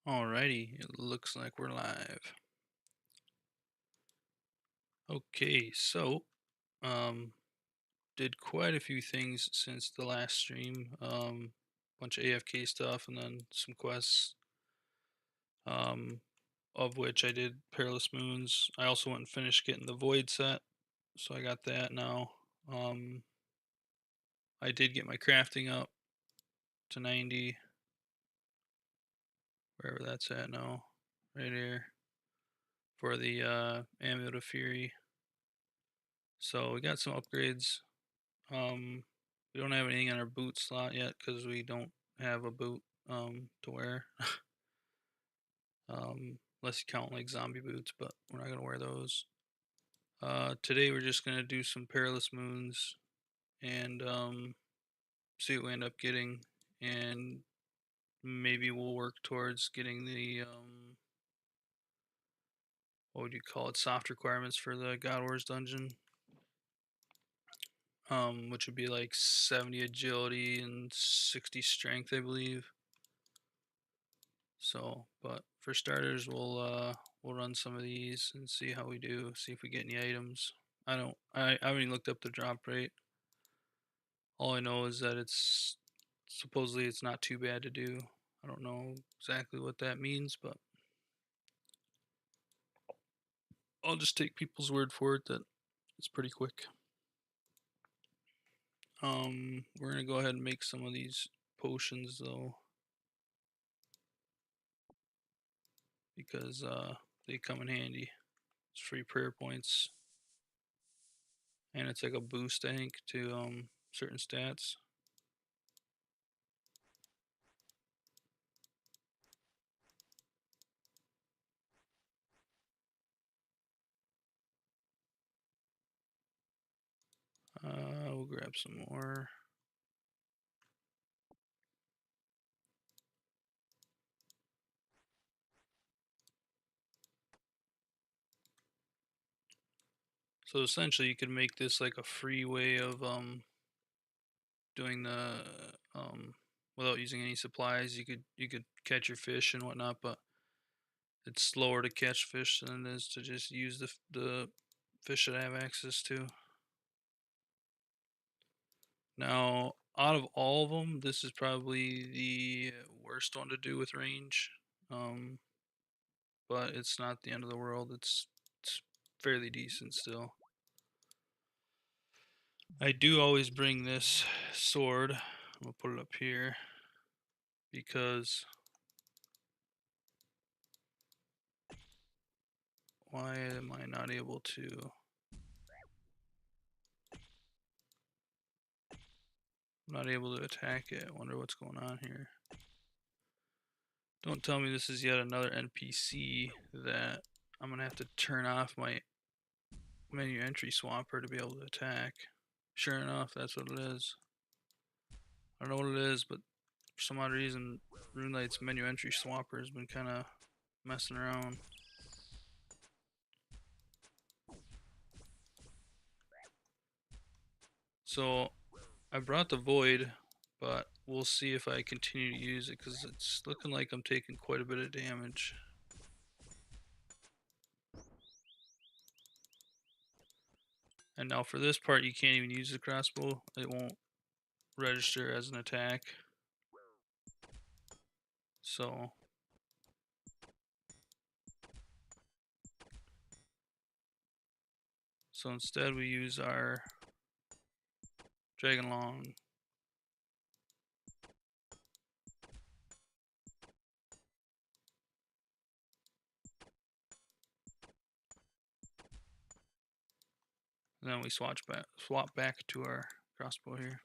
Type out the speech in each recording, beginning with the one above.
Alrighty, it looks like we're live. Okay, so um did quite a few things since the last stream. Bunch of AFK stuff and then some quests. Um of which I did Perilous Moons. I also went and finished getting the Void set, so I got that now. I did get my crafting up to 90, wherever that's at now. Right here. For the Amulet of Fury. So we got some upgrades. We don't have anything on our boot slot yet because we don't have a boot to wear. Unless you count like zombie boots, but we're not gonna wear those. Today we're just gonna do some perilous moons and see what we end up getting, and maybe we'll work towards getting the what would you call it, soft requirements for the God Wars dungeon. Which would be like 70 agility and 60 strength, I believe. So, but for starters, we'll run some of these and see how we do. See if we get any items. I haven't even looked up the drop rate. All I know is that it's supposedly it's not too bad to do. I don't know exactly what that means, but I'll just take people's word for it that it's pretty quick. We're gonna go ahead and make some of these potions though, because they come in handy. It's free prayer points, and it's like a boost, I think, to certain stats. We'll grab some more. So essentially, you could make this like a free way of doing the without using any supplies. You could catch your fish and whatnot, but it's slower to catch fish than it is to just use the fish that I have access to. Now, out of all of them, this is probably the worst one to do with range. Um, but it's not the end of the world. It's fairly decent still. I do always bring this sword. I'm gonna put it up here because why am I not able to? I'm not able to attack it. I wonder what's going on here. Don't tell me this is yet another NPC that I'm gonna have to turn off my menu entry swapper to be able to attack. Sure enough, that's what it is. I don't know what it is, but for some odd reason, RuneLight's menu entry swapper has been kind of messing around. So I brought the Void, but we'll see if I continue to use it because it's looking like I'm taking quite a bit of damage. And now for this part, you can't even use the crossbow. It won't register as an attack. So instead we use our Dragon Long. And then we swap back to our crossbow here.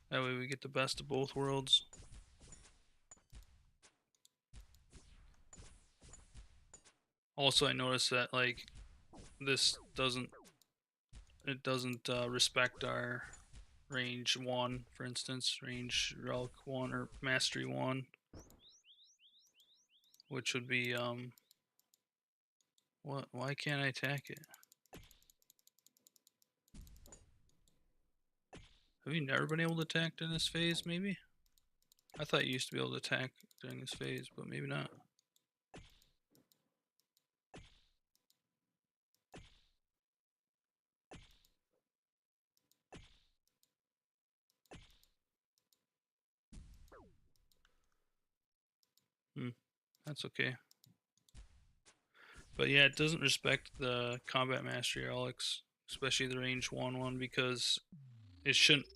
That way we get the best of both worlds. Also, I noticed that like this doesn't respect our range 1, for instance, range relic 1 or mastery 1, which would be what? Why can't I attack it? Have you never been able to attack in this phase? Maybe. I thought you used to be able to attack during this phase, but maybe not. Hmm, that's okay. But yeah, it doesn't respect the combat mastery relics, especially the range one because it shouldn't.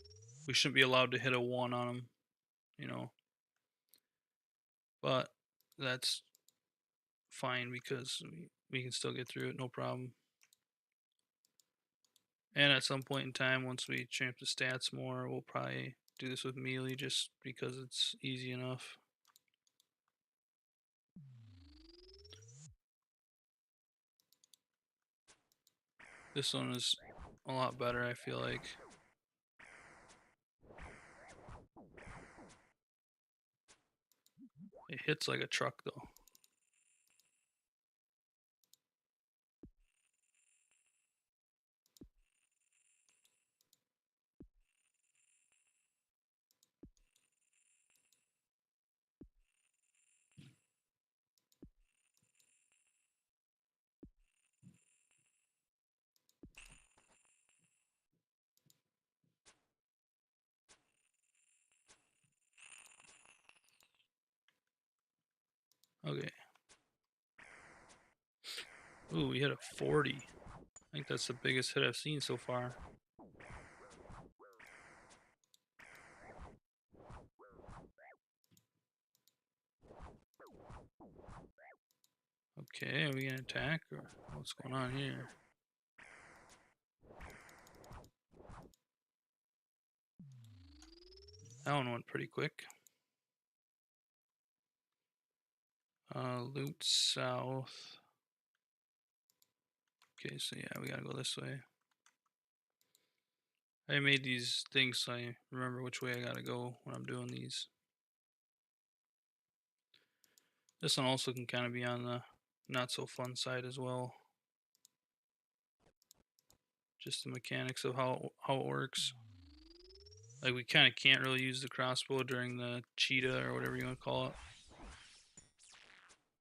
We shouldn't be allowed to hit a one on them, you know. But that's fine because we can still get through it, no problem. And at some point in time, once we champ the stats more, we'll probably do this with melee just because it's easy enough. This one is a lot better, I feel like. It hits like a truck though. Okay. Ooh, we hit a 40. I think that's the biggest hit I've seen so far. Okay, are we gonna attack or what's going on here? That one went pretty quick. Loot south. Okay, so yeah, we gotta go this way. I made these things so I remember which way I gotta go when I'm doing these. This one also can kind of be on the not so fun side as well. Just the mechanics of how it works. Like we kind of can't really use the crossbow during the cheetah or whatever you want to call it.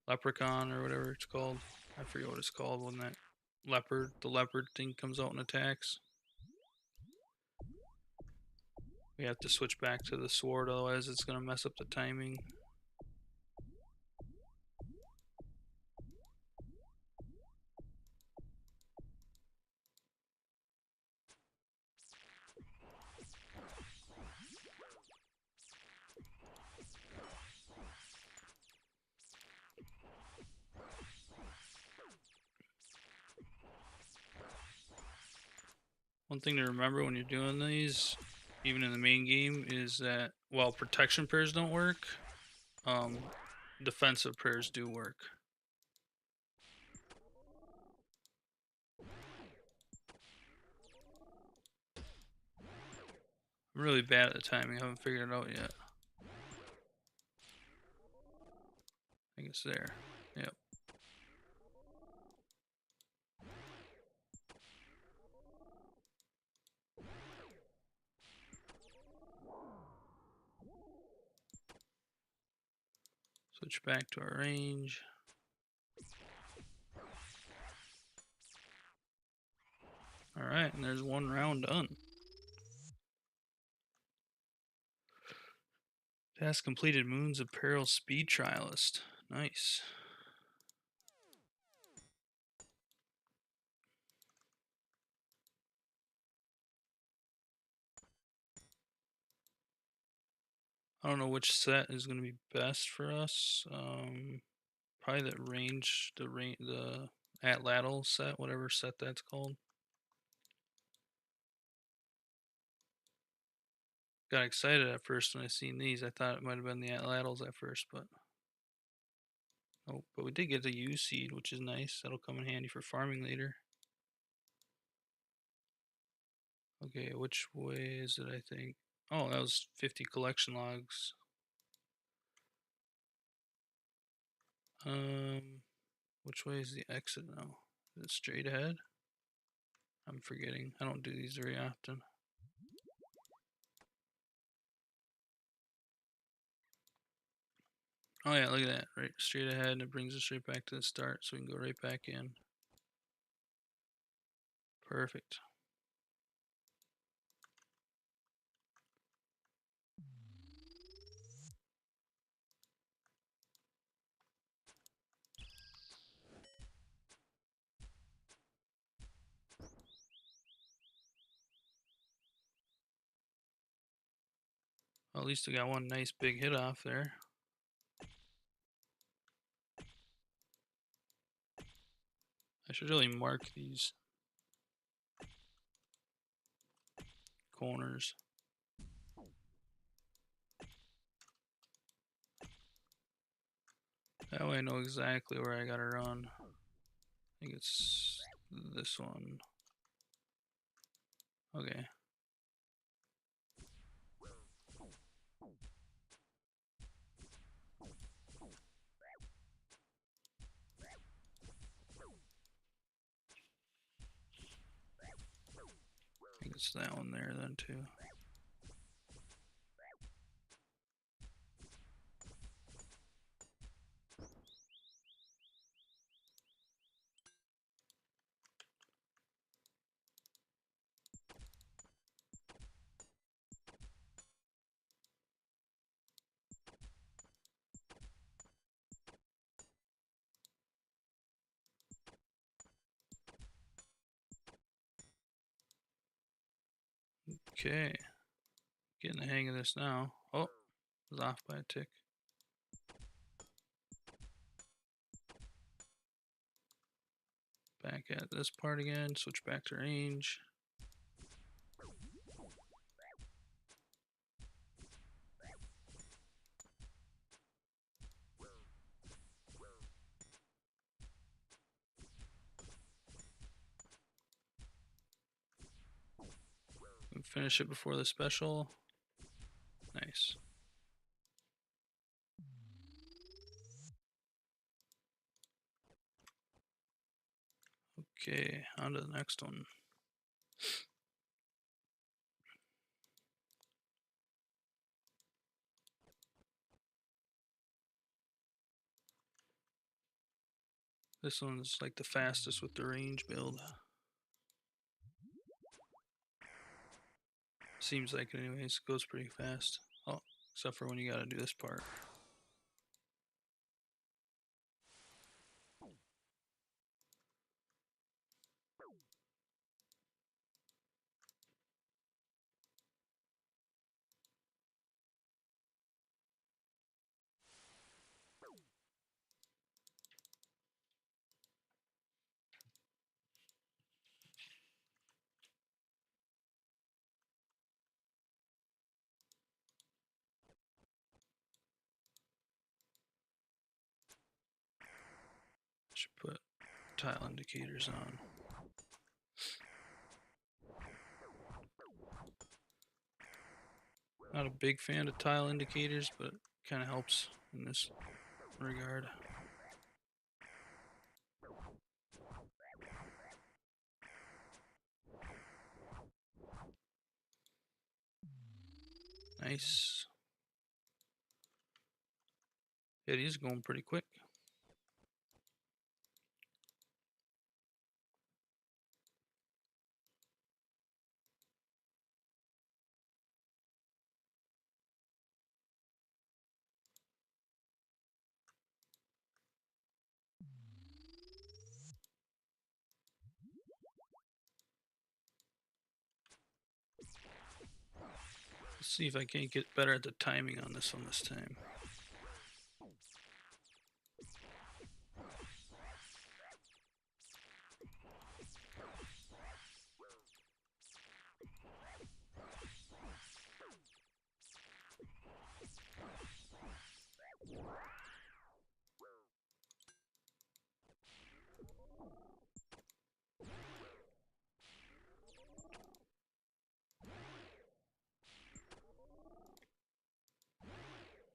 Leprechaun or whatever it's called. I forget what it's called when that the leopard thing comes out and attacks. We have to switch back to the sword, otherwise it's gonna mess up the timing. One thing to remember when you're doing these, even in the main game, is that while protection prayers don't work, um, defensive prayers do work. I'm really bad at the timing. I haven't figured it out yet. I think it's there. Yep. Switch back to our range. Alright, and there's one round done. Task completed. Moons of Peril Speed Trialist. Nice. I don't know which set is going to be best for us. Probably the Atlatl set, whatever set that's called. Got excited at first when I seen these. I thought it might have been the Atlatls at first, but oh, but we did get the U seed, which is nice. That'll come in handy for farming later. Okay, which way is it? I think. Oh, that was 50 collection logs. Which way is the exit now? Is it straight ahead? I'm forgetting. I don't do these very often. Oh yeah, look at that. Right straight ahead, and it brings us right back to the start, so we can go right back in. Perfect. Well, at least I got one nice big hit off there. I should really mark these corners. That way I know exactly where I gotta run. I think it's this one. Okay. I think it's that one there then too. Okay. Getting the hang of this now. Oh, was off by a tick. Back at this part again, switch back to range. And finish it before the special. Nice. Okay, on to the next one. This one's like the fastest with the range build. Seems like it anyways, goes pretty fast. Oh, except for when you gotta do this part. Should put tile indicators on. Not a big fan of tile indicators, but kind of helps in this regard. Nice. Yeah, these are going pretty quick. Let's see if I can't get better at the timing on this one this time.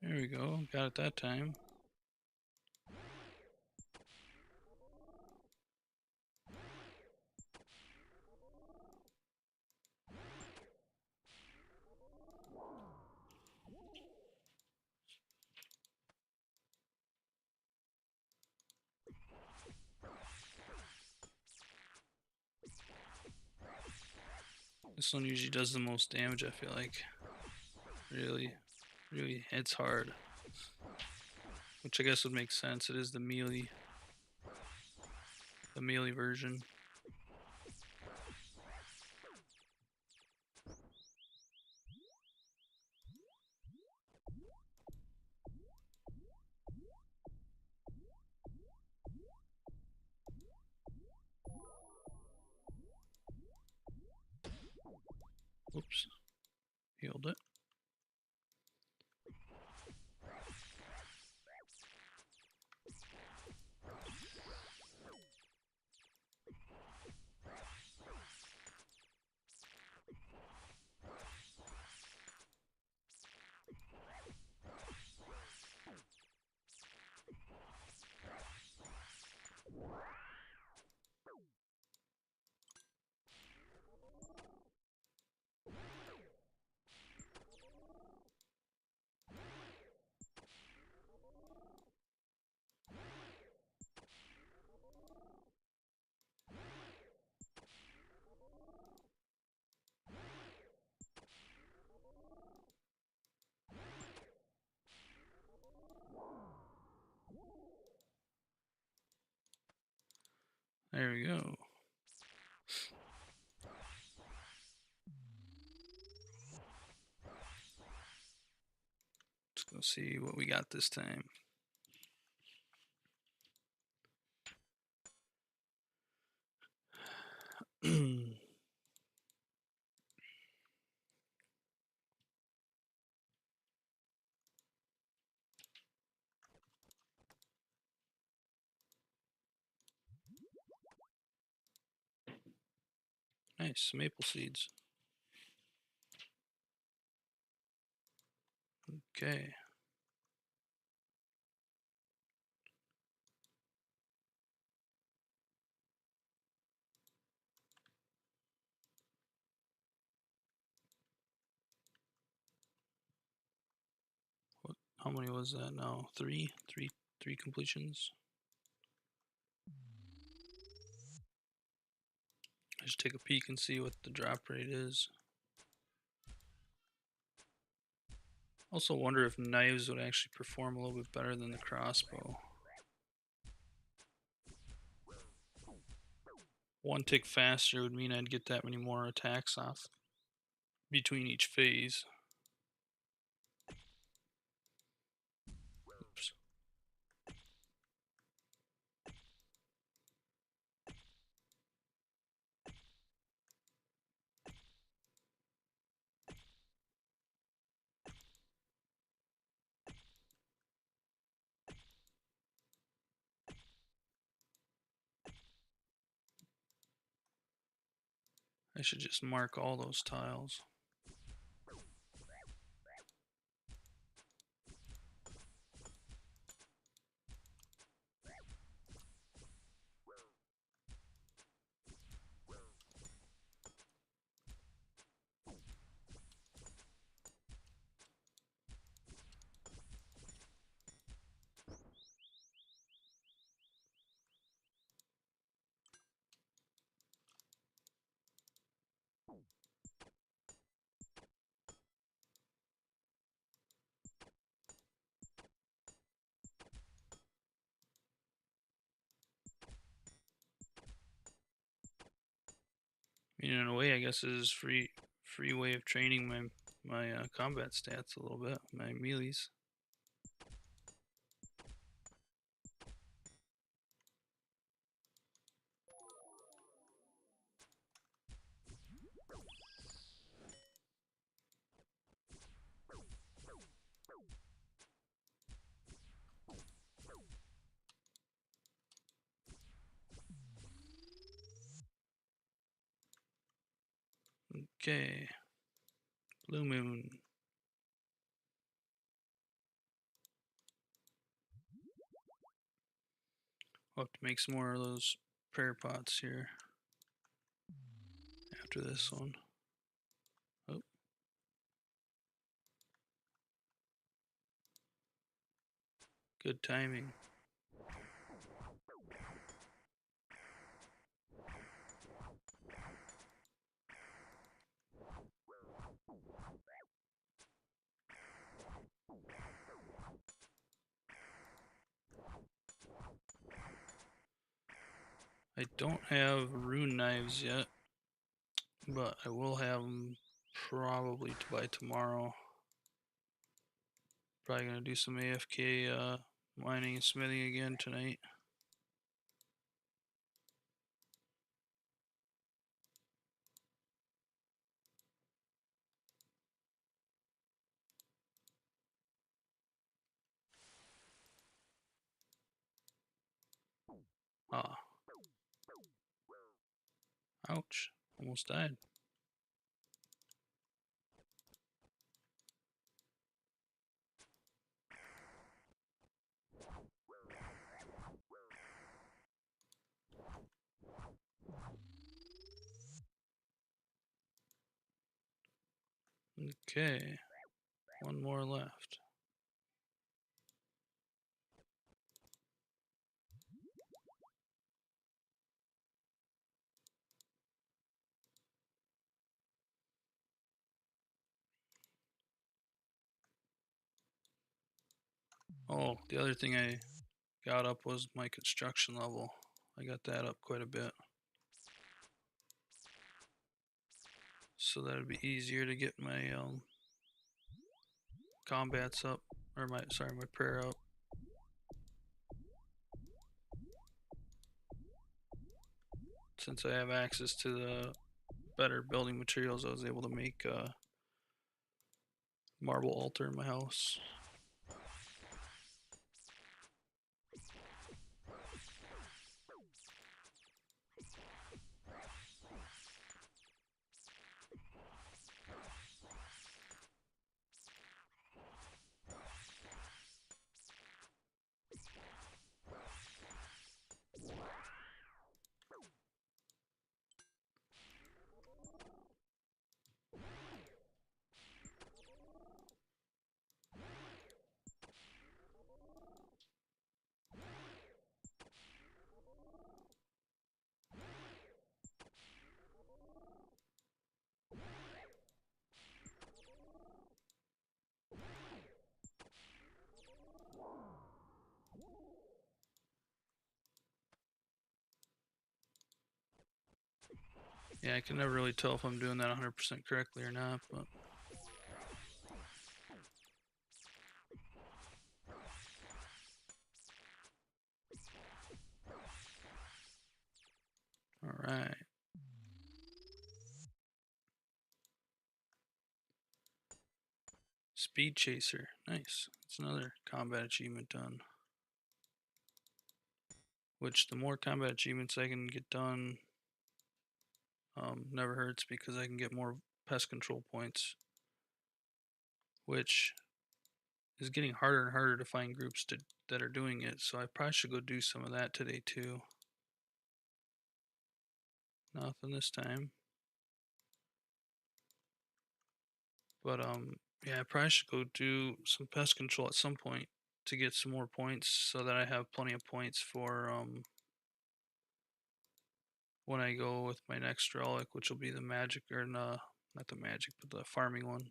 There we go, got it that time. This one usually does the most damage, I feel like. Really hits hard. Which I guess would make sense. It is the melee version. Oops. Healed it. There we go. Let's go see what we got this time. Nice, maple seeds. Okay. How many was that now? Three completions. I should take a peek and see what the drop rate is. Also wonder if knives would actually perform a little bit better than the crossbow. One tick faster would mean I'd get that many more attacks off between each phase. Oops. I should just mark all those tiles. I mean, in a way, I guess it is free way of training my combat stats a little bit, my melees. Okay, blue moon. I'll have to make some more of those prayer pots here after this one. Oh. Good timing. I don't have rune knives yet, but I will have them probably by tomorrow. Probably gonna do some AFK mining and smithing again tonight. Ah, ouch. Almost died. Okay, one more left. Oh, the other thing I got up was my construction level. I got that up quite a bit. So that'd be easier to get my combats up, or my prayer up. Since I have access to the better building materials, I was able to make a marble altar in my house. Yeah, I can never really tell if I'm doing that 100% correctly or not, but all right. Speed Chaser, nice. It's another combat achievement done. Which the more combat achievements I can get done, never hurts because I can get more pest control points, which is getting harder and harder to find groups that are doing it. So I probably should go do some of that today too. Nothing this time, but yeah, I probably should go do some pest control at some point to get some more points so that I have plenty of points for when I go with my next relic, which will be the magic, or no, not the magic, but the farming one.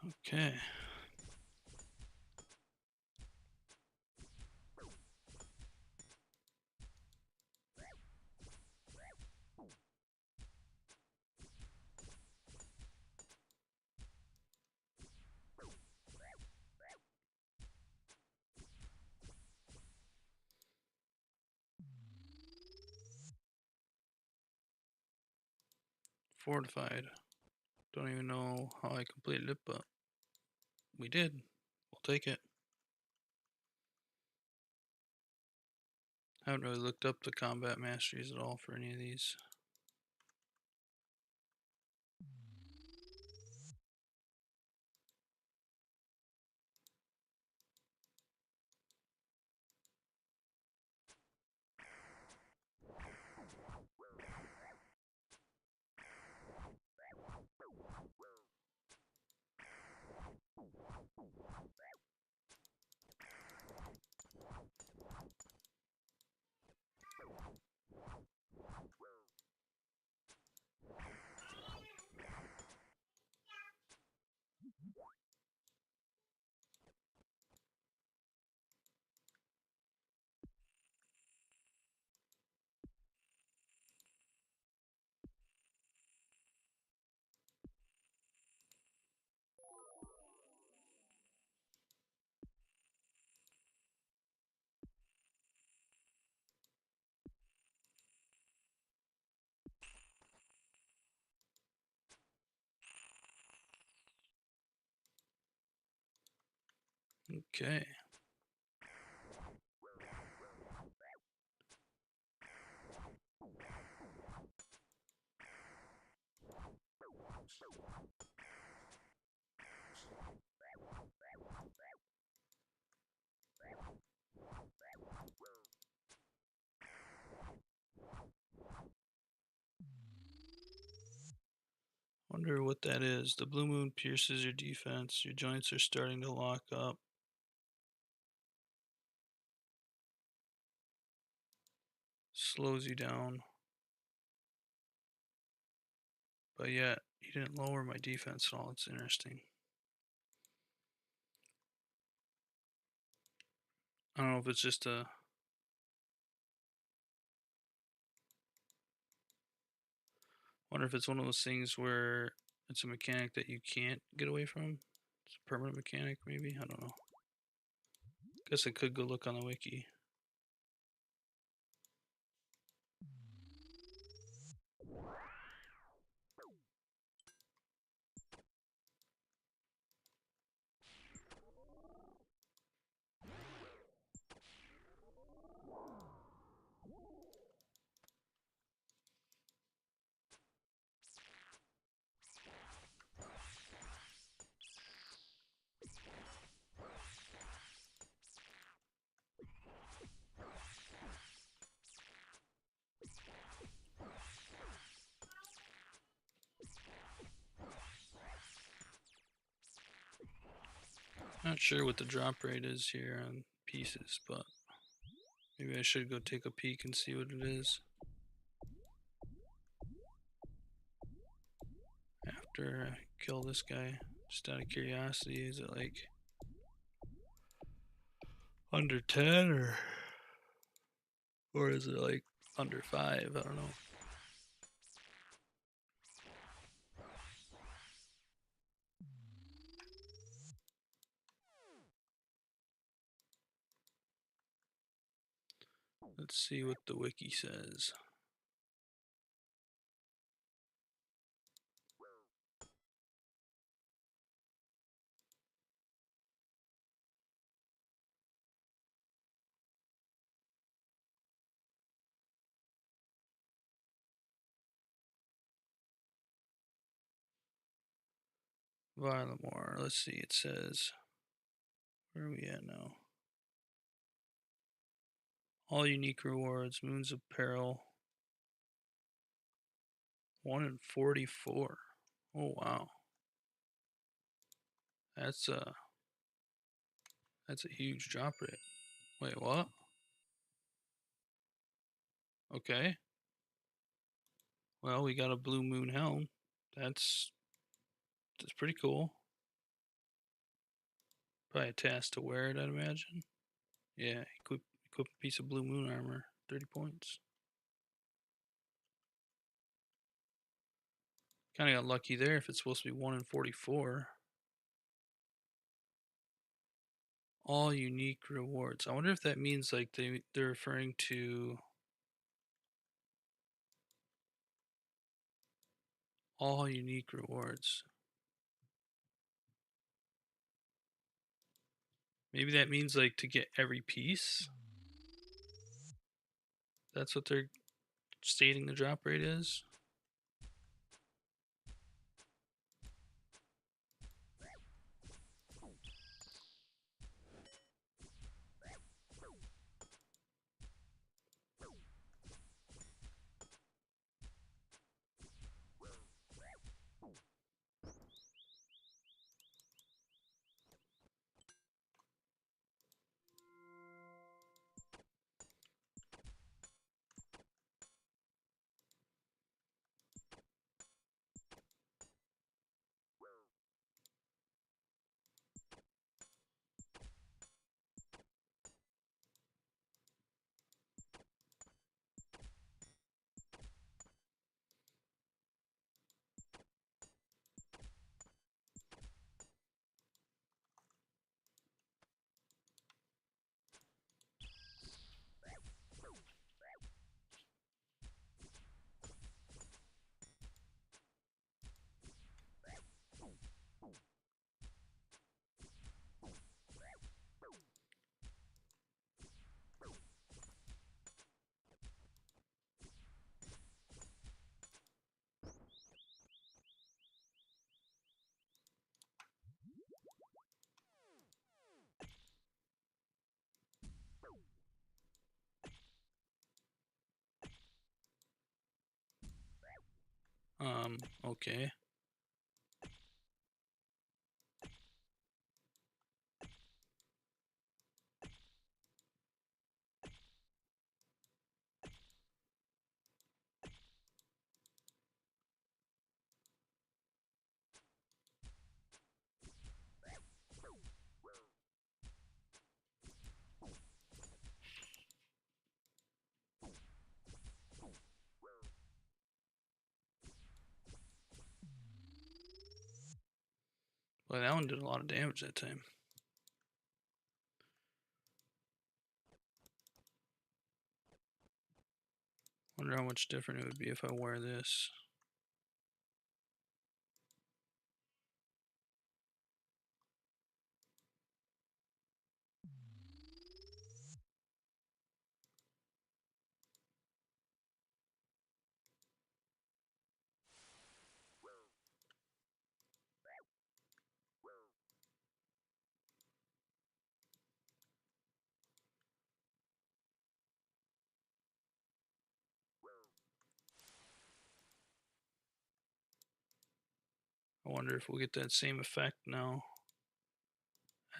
Okay. Fortified. Don't even know how I completed it, but we did. We'll take it. I haven't really looked up the combat masteries at all for any of these. Okay. Wonder what that is. The blue moon pierces your defense. Your joints are starting to lock up. Slows you down. But yet, you didn't lower my defense at all. It's interesting. I don't know if it's just a. Wonder if it's one of those things where it's a mechanic that you can't get away from. It's a permanent mechanic, maybe. I don't know. Guess I could go look on the wiki. Not sure what the drop rate is here on pieces, but maybe I should go take a peek and see what it is. After I kill this guy, just out of curiosity, is it like under 10 or is it like under 5? I don't know. Let's see what the wiki says. Vilamore. Let's see. It says, where are we at now? All unique rewards. Moons of Peril. 1 in 44. Oh wow. That's a that's a huge drop rate. Wait, what? Okay. Well, we got a blue moon helm. That's pretty cool. Probably a task to wear it, I'd imagine. Yeah, equip a piece of blue moon armor. 30 points. Kind of got lucky there if it's supposed to be 1 in 44. All unique rewards. I wonder if that means like they're referring to all unique rewards. Maybe that means like to get every piece. That's what they're stating the drop rate is. Okay. Well, that one did a lot of damage that time. Wonder how much different it would be if I wear this. I wonder if we'll get that same effect now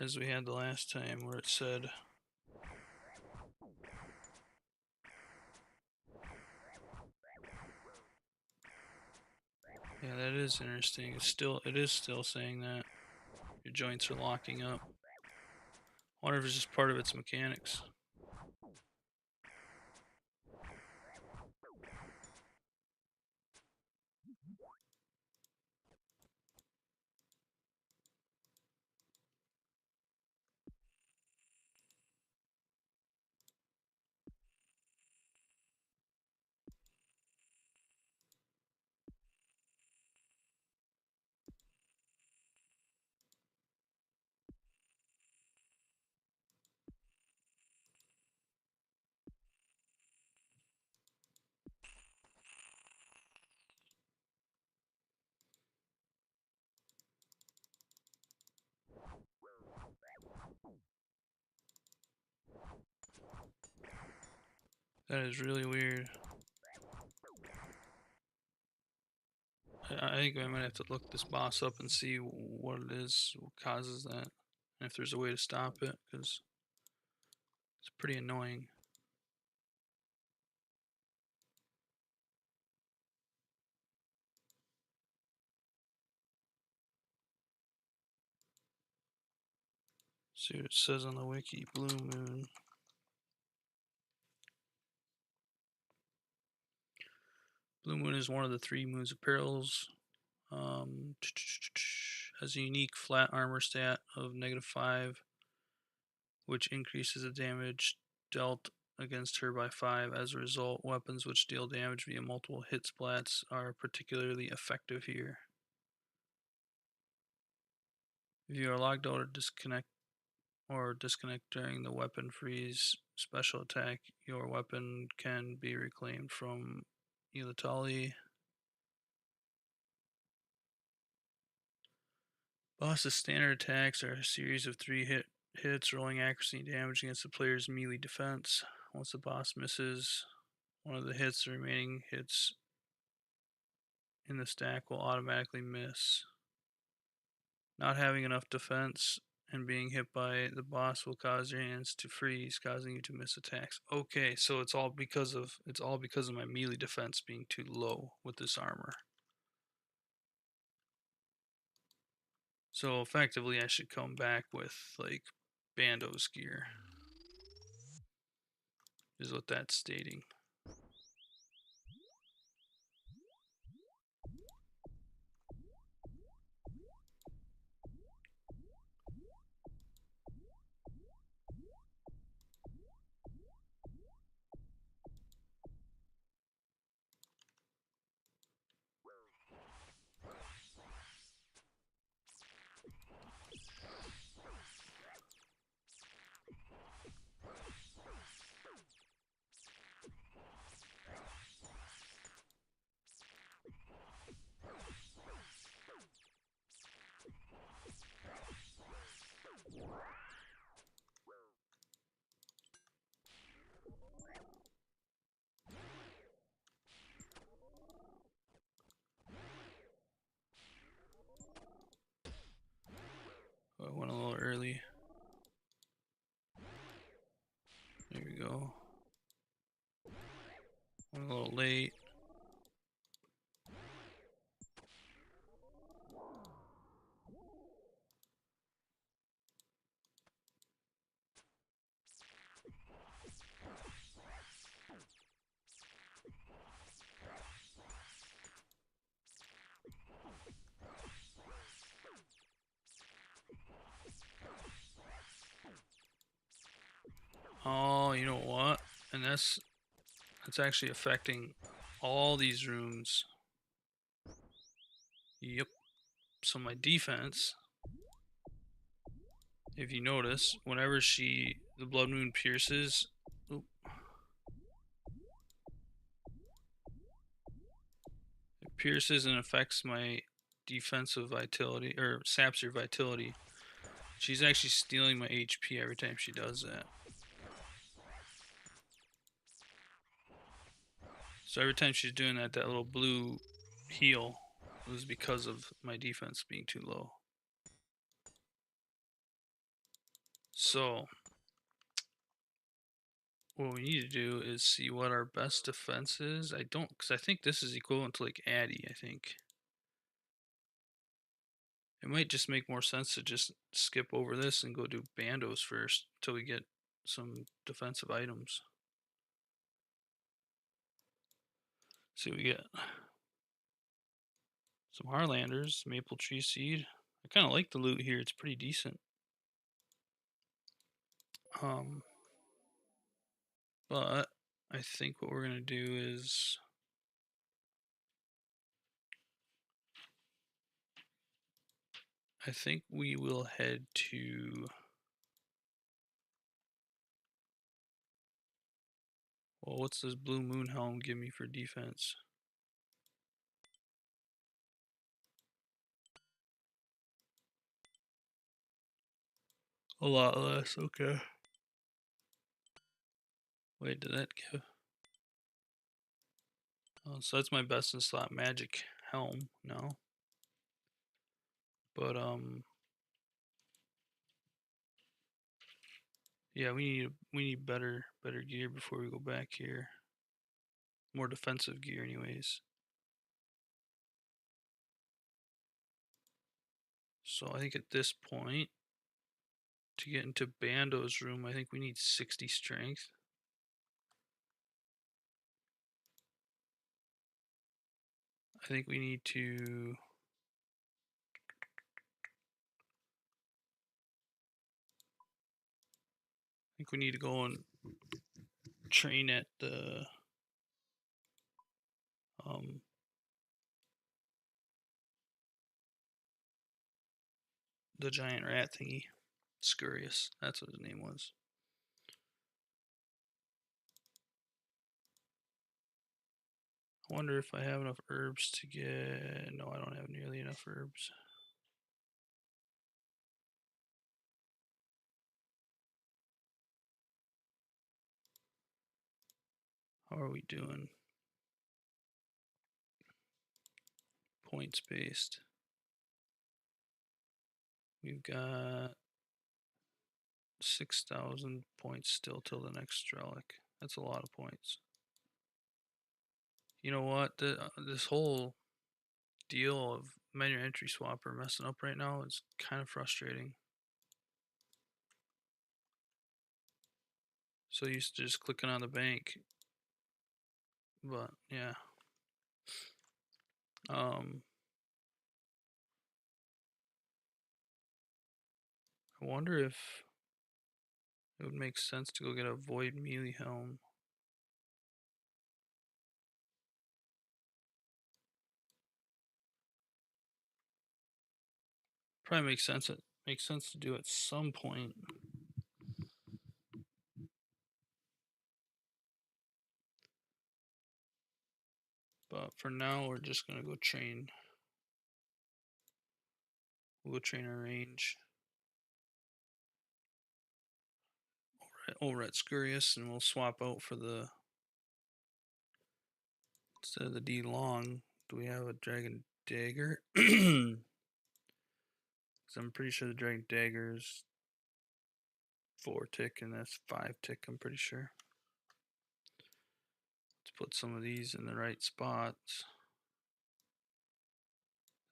as we had the last time where it said yeah, that is interesting. It is still saying that your joints are locking up. I wonder if it's just part of its mechanics. That is really weird. I think I might have to look this boss up and see what it is, what causes that, and if there's a way to stop it, because it's pretty annoying. See what it says on the wiki. Blue moon. Blue moon is one of the 3 moons of Perilous. Has a unique flat armor stat of -5, which increases the damage dealt against her by 5. As a result, weapons which deal damage via multiple hit splats are particularly effective here. If you are locked out or disconnect during the weapon freeze special attack, your weapon can be reclaimed from Ilatali. Boss's standard attacks are a series of 3 hits, rolling accuracy and damage against the player's melee defense. Once the boss misses one of the hits, the remaining hits in the stack will automatically miss. Not having enough defense and being hit by the boss will cause your hands to freeze, causing you to miss attacks. Okay, so it's all because of my melee defense being too low with this armor. So effectively I should come back with like Bando's gear, is what that's stating. I went a little early. There we go. Went a little late. Oh, you know what? And that's actually affecting all these rooms. Yep. So my defense, if you notice, whenever the blood moon pierces, oop, it pierces and affects my defensive vitality, or saps your vitality. She's actually stealing my HP every time she does that. So every time she's doing that, that little blue heal was because of my defense being too low. So what we need to do is see what our best defense is. I don't, because I think this is equivalent to like Addy, I think. It might just make more sense to just skip over this and go do Bandos first till we get some defensive items. See what we get. Some Harlanders, Maple Tree Seed. I kind of like the loot here. It's pretty decent. But I think what we're gonna do is I think we will head to. Well, what's this Blue Moon Helm give me for defense? A lot less, okay. Wait, did that give? Oh, so that's my best in slot magic helm now. But yeah, we need better gear before we go back here. More defensive gear anyways. So I think at this point To get into Bando's room, I think we need 60 strength. I think we need to. I think we need to go and train at um the giant rat thingy. Scurious. That's what his name was. I wonder if I have enough herbs to get. No, I don't have nearly enough herbs. How are we doing? Points based. We've got 6,000 points still till the next relic. That's a lot of points. You know what? This whole deal of menu entry swapper messing up right now is kind of frustrating. So used to just clicking on the bank, but yeah. I wonder if it would make sense to go get a void melee helm. Probably makes sense. It makes sense to do at some point. But for now, we're just gonna go train. We'll go train our range over at Scurious, and we'll swap out for the instead of the D long. Do we have a dragon dagger? Because I'm pretty sure the dragon dagger is 4 tick, and that's 5 tick. I'm pretty sure. Let's put some of these in the right spots.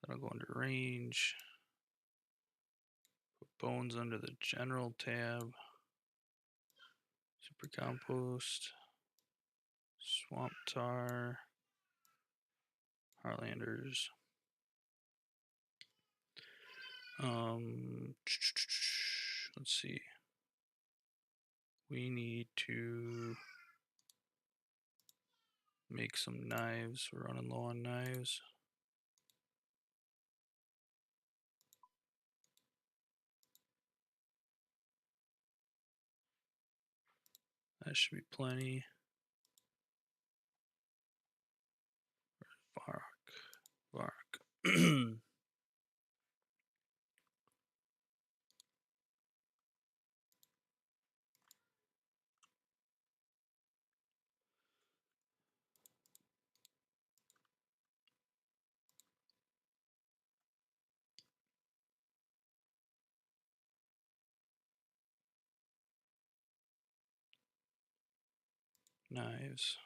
That'll go under range. Put bones under the general tab. Super compost. Swamp tar. Heartlanders. Let's see. We need to make some knives. We're running low on knives. That should be plenty. Vark. Knives.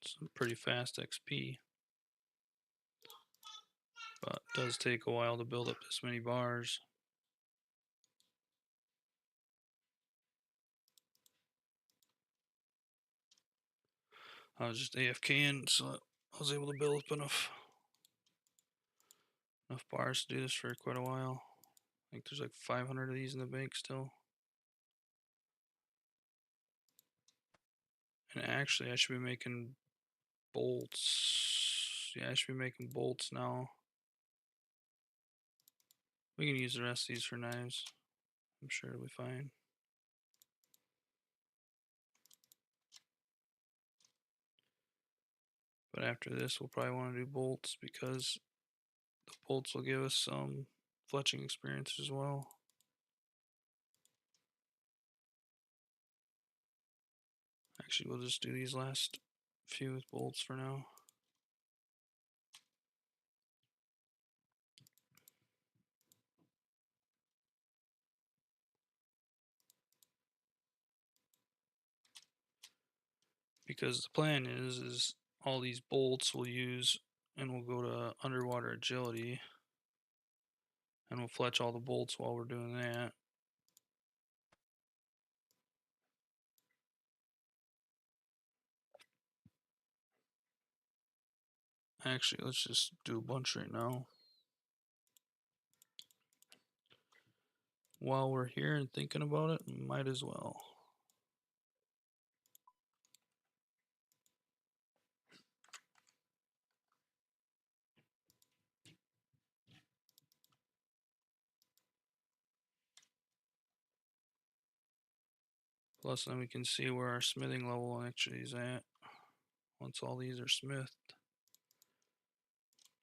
Some pretty fast XP. But it does take a while to build up this many bars. I was just AFKing, so I was able to build up enough bars to do this for quite a while. I think there's like 500 of these in the bank still. And actually, I should be making bolts. Yeah, I should be making bolts now. We can use the rest of these for knives. I'm sure it'll be fine. But after this, we'll probably want to do bolts because the bolts will give us some fletching experience as well. Actually, we'll just do these last few with bolts for now. because the plan is all these bolts we'll use, and we'll go to underwater agility, and we'll fletch all the bolts while we're doing that. Actually, let's just do a bunch right now. While we're here and thinking about it, might as well. Plus, then we can see where our smithing level actually is at once all these are smithed.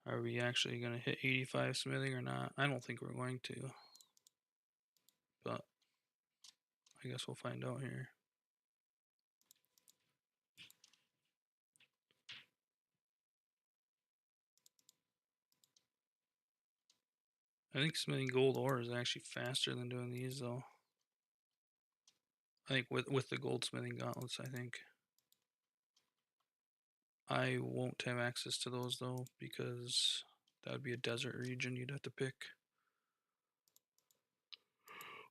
Are we actually going to hit 85 smithing or not? I don't think we're going to, but I guess we'll find out here. I think smithing gold ore is actually faster than doing these, though. I think with the goldsmithing gauntlets, I think. I won't have access to those, though, because that would be a desert region you'd have to pick.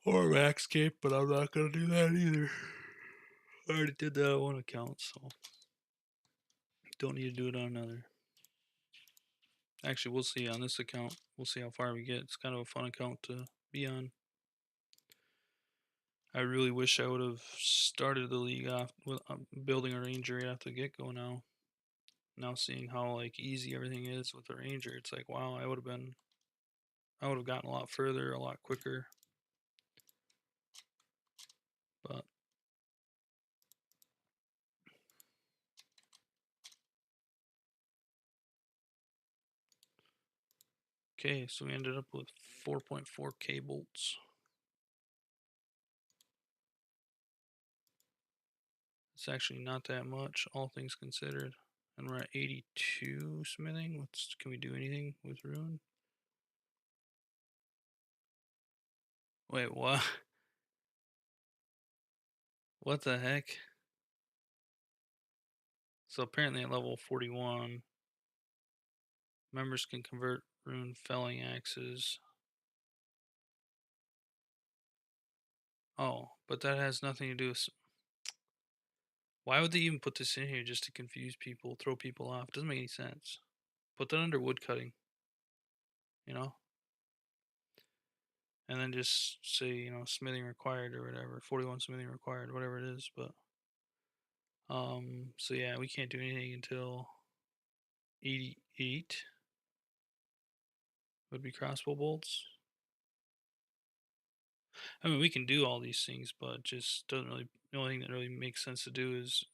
Or Maxscape, but I'm not going to do that either. I already did that on one account, so don't need to do it on another. Actually, we'll see on this account. We'll see how far we get. It's kind of a fun account to be on. I really wish I would have started the league off with building a ranger right off the get go now. Now seeing how like easy everything is with the ranger, it's like wow, I would have gotten a lot further, a lot quicker. But okay, so we ended up with 4.4k bolts. It's actually not that much, all things considered. And we're at 82 smithing. Can we do anything with ruin? Wait, what? What the heck? So apparently at level 41, members can convert rune felling axes. Oh, but that has nothing to do with. Why would they even put this in here just to confuse people, throw people off? Doesn't make any sense. Put that under wood cutting, you know? And then just say, smithing required or whatever, 41 smithing required, whatever it is. But, so yeah, we can't do anything until 88 would be crossbow bolts. I mean, we can do all these things, but just doesn't really, the only thing that really makes sense to do is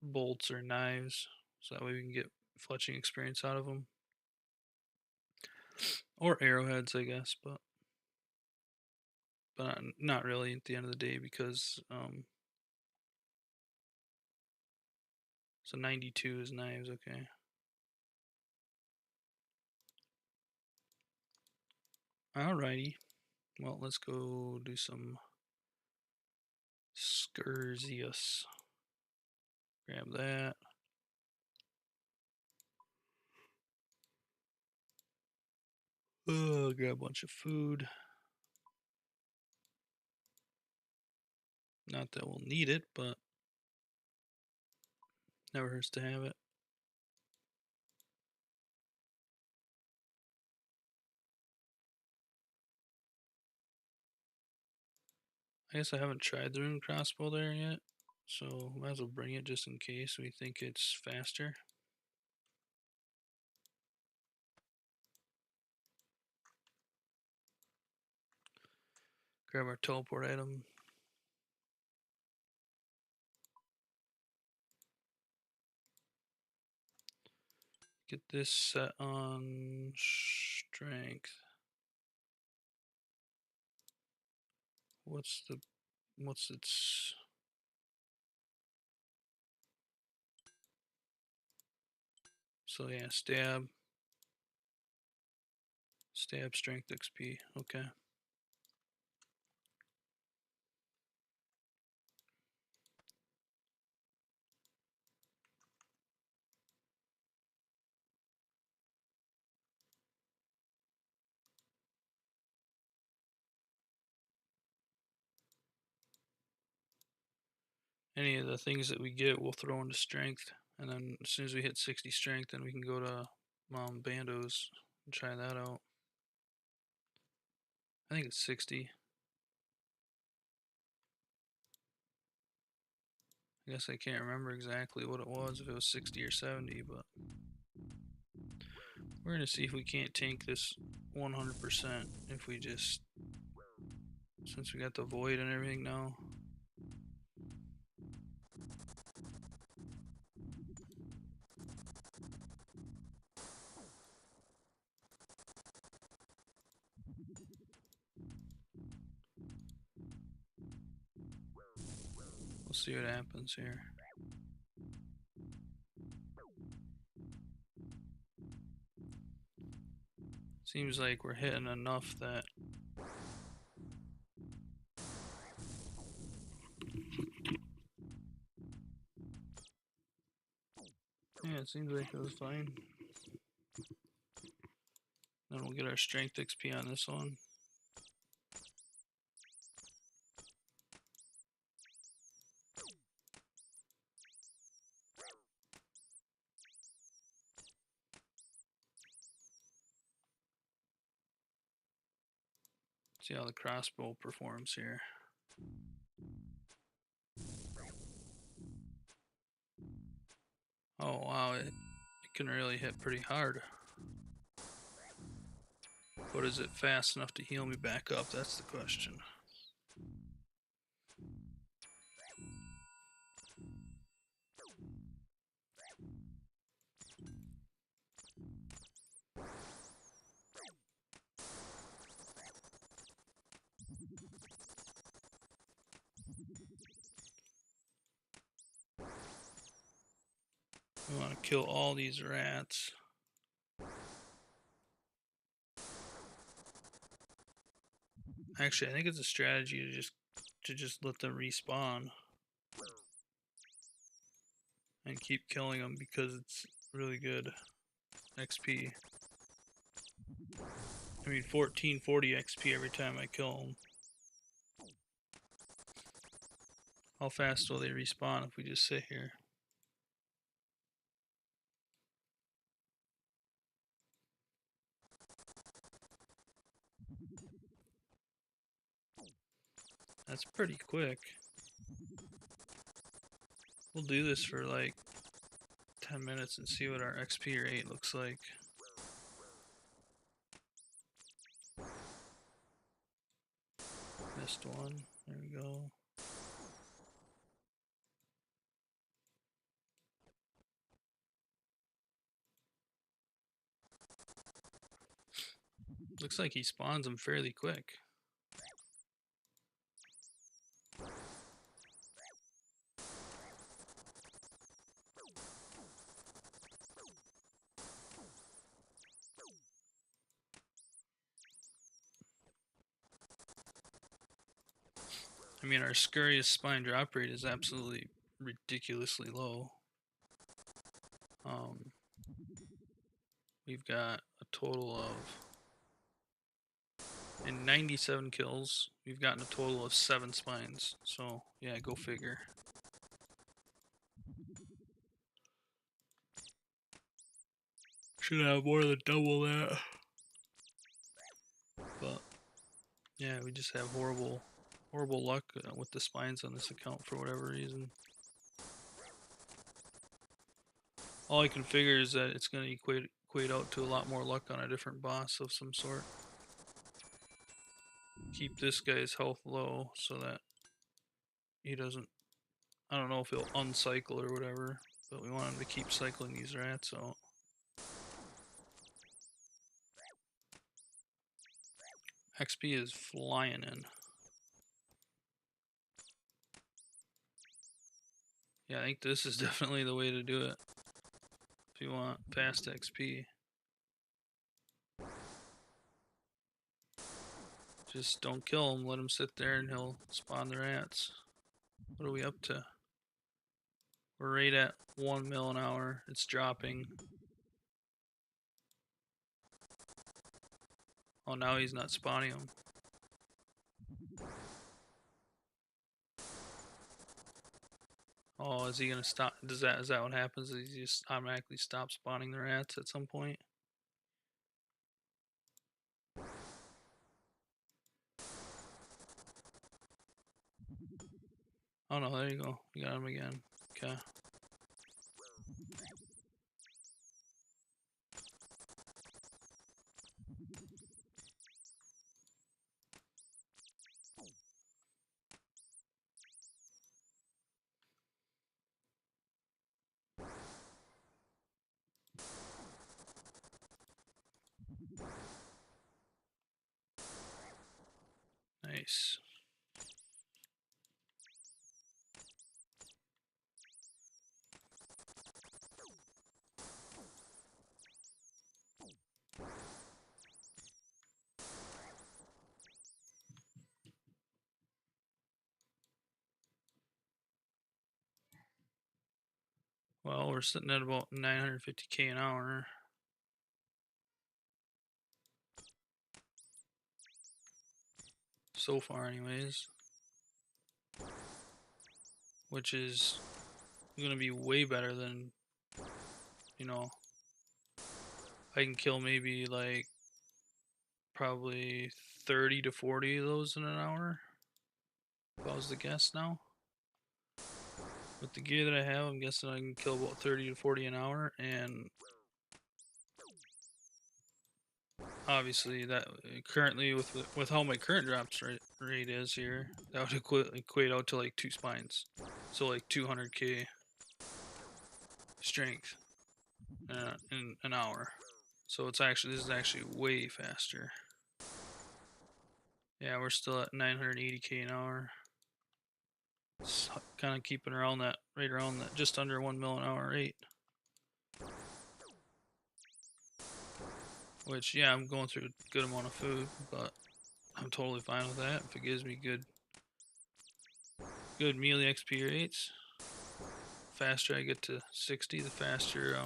bolts or knives. So that way we can get fletching experience out of them. Or arrowheads, I guess, but not really at the end of the day because so 92 is knives. Okay, alrighty, well, let's go do some Scurzius. Grab that. Grab a bunch of food. Not that we'll need it, but never hurts to have it. I guess I haven't tried the rune crossbow there yet, so might as well bring it just in case we think it's faster. Grab our teleport item. Get this set on strength. What's its so yeah, stab strength XP. Okay. any of the things that we get, we'll throw into strength, and then as soon as we hit 60 strength, then we can go to Bandos and try that out. I think it's 60. I guess I can't remember exactly what it was, if it was 60 or 70, but we're gonna see if we can't tank this 100% if we just, since we got the void and everything now. We'll see what happens here. Seems like we're hitting enough that yeah, it seems like it was fine. Then we'll get our strength XP on this one. See how the crossbow performs here. Oh wow, it can really hit pretty hard. But is it fast enough to heal me back up? That's the question. We want to kill all these rats. Actually, I think it's a strategy to just let them respawn and keep killing them because it's really good XP. I mean, 1440 XP every time I kill them. How fast will they respawn if we just sit here? That's pretty quick. We'll do this for like 10 minutes and see what our XP rate looks like. Missed one. There we go. Looks like he spawns them fairly quick. I mean, our scurrious spine drop rate is absolutely ridiculously low. We've got a total of, in 97 kills, we've gotten a total of 7 spines. So, yeah, go figure. Should have more than double that. But, yeah, we just have horrible luck with the spines on this account for whatever reason. All I can figure is that it's going to equate out to a lot more luck on a different boss of some sort. Keep this guy's health low so that he doesn't, I don't know if he'll uncycle or whatever, but we want him to keep cycling these rats out. XP is flying in. Yeah, I think this is definitely the way to do it if you want fast XP. Just don't kill him, let him sit there and he'll spawn the rats. What are we up to? We're right at 1 mil an hour. It's dropping. Oh, now he's not spawning them. Oh, is he gonna stop? Is that what happens? Is he just automatically stop spawning the rats at some point? Oh no, there you go. You got him again. Okay. Nice. Well, we're sitting at about 950K an hour. So far, anyways. Which is gonna be way better than, you know, I can kill maybe like probably 30 to 40 of those in an hour. If I was to guess now. With the gear that I have, I'm guessing I can kill about 30 to 40 an hour, and obviously that currently with how my current drops rate is here, that would equate out to like 2 spines. So like 200K strength in an hour. So this is actually way faster. Yeah, we're still at 980K an hour. It's kind of keeping around that, right around that, just under 1 mil an hour rate. Which, yeah, I'm going through a good amount of food, but I'm totally fine with that. If it gives me good melee XP rates, faster I get to 60, the faster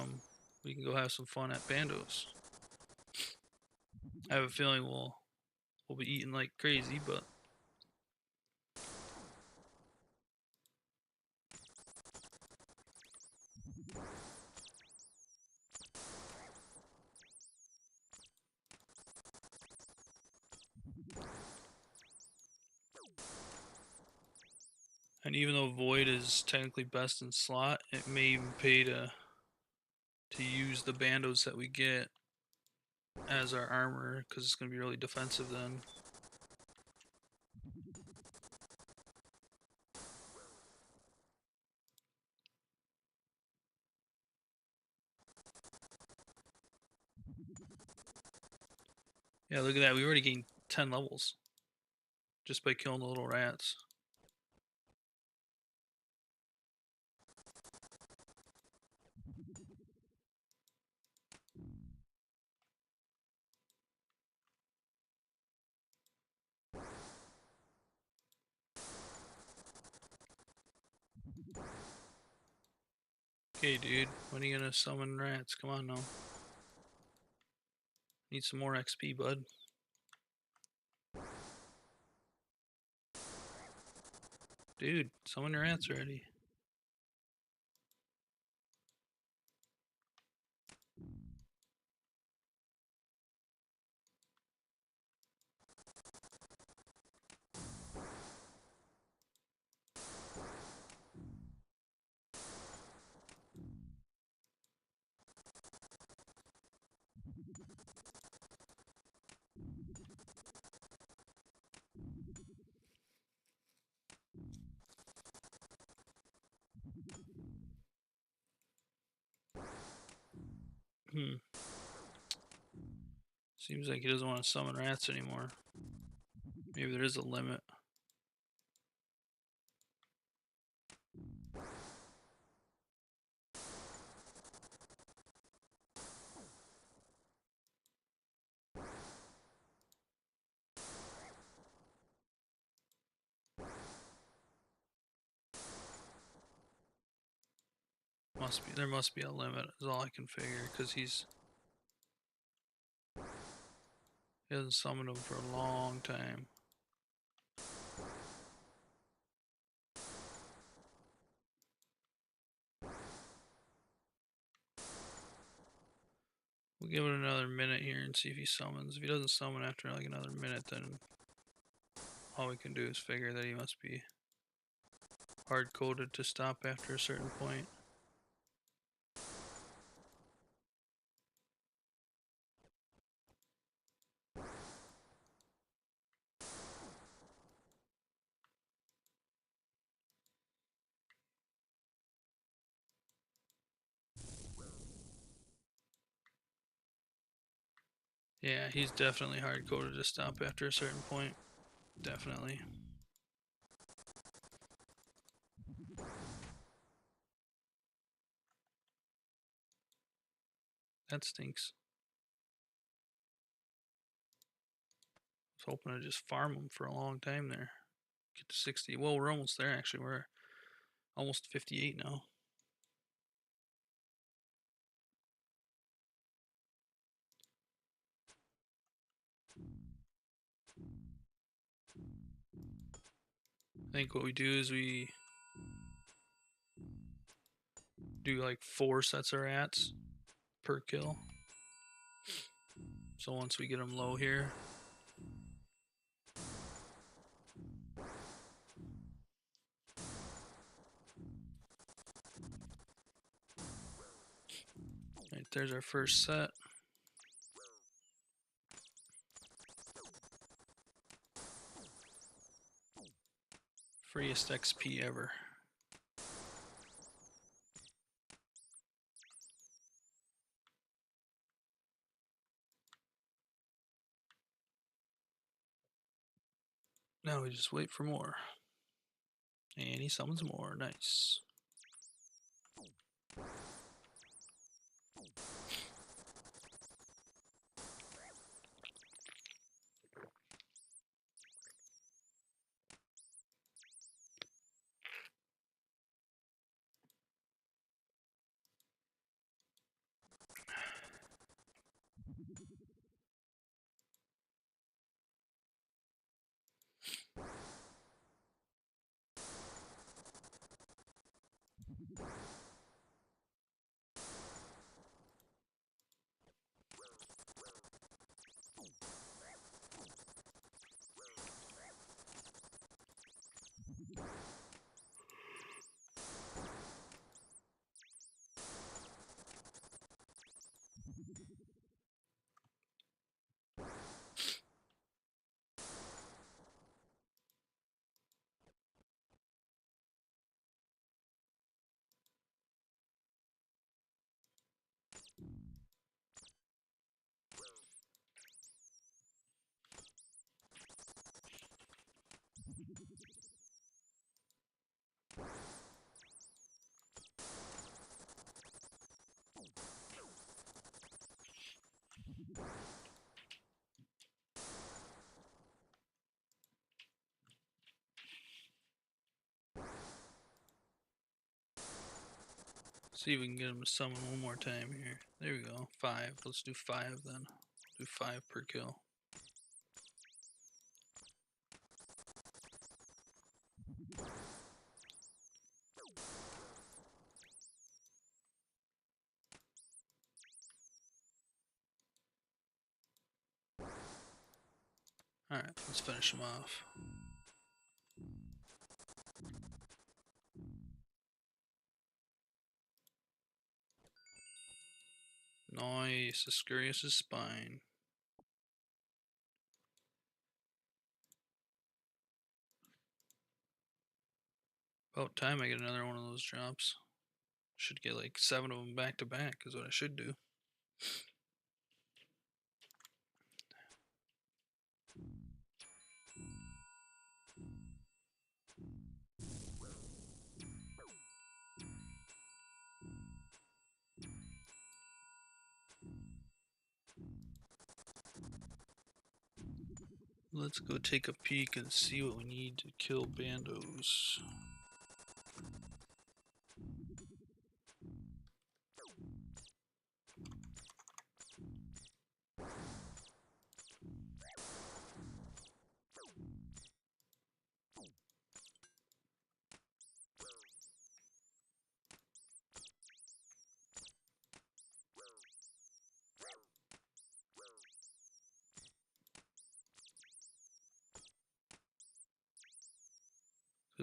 we can go have some fun at Bandos. I have a feeling we'll be eating like crazy, but and even though Void is technically best in slot, it may even pay to use the Bandos that we get as our armor, because it's going to be really defensive then. Yeah, look at that. We already gained 10 levels just by killing the little rats. Okay, dude. When are you gonna summon rats? Come on now. Need some more XP, bud. Dude, summon your rats already. Hmm. Seems like he doesn't want to summon rats anymore. Maybe there is a limit. There must be a limit, is all I can figure, because he hasn't summoned them for a long time. We'll give it another minute here and see if he summons. If he doesn't summon after like another minute, then all we can do is figure that he must be hard-coded to stop after a certain point. Yeah, he's definitely hard-coded to stop after a certain point. Definitely. That stinks. I was hoping to just farm him for a long time there. Get to 60. Well, we're almost there actually. We're almost 58 now. I think what we do is we do like 4 sets of rats per kill. So once we get them low here, right there's our first set. Freest XP ever. Now we just wait for more. And he summons more. Nice. See if we can get him to summon one more time here. There we go. 5. Let's do 5 then. Do 5 per kill. Alright, let's finish him off. Nice. Ascurius' spine. About time I get another one of those drops. Should get like 7 of them back to back is what I should do. Let's go take a peek and see what we need to kill bandos.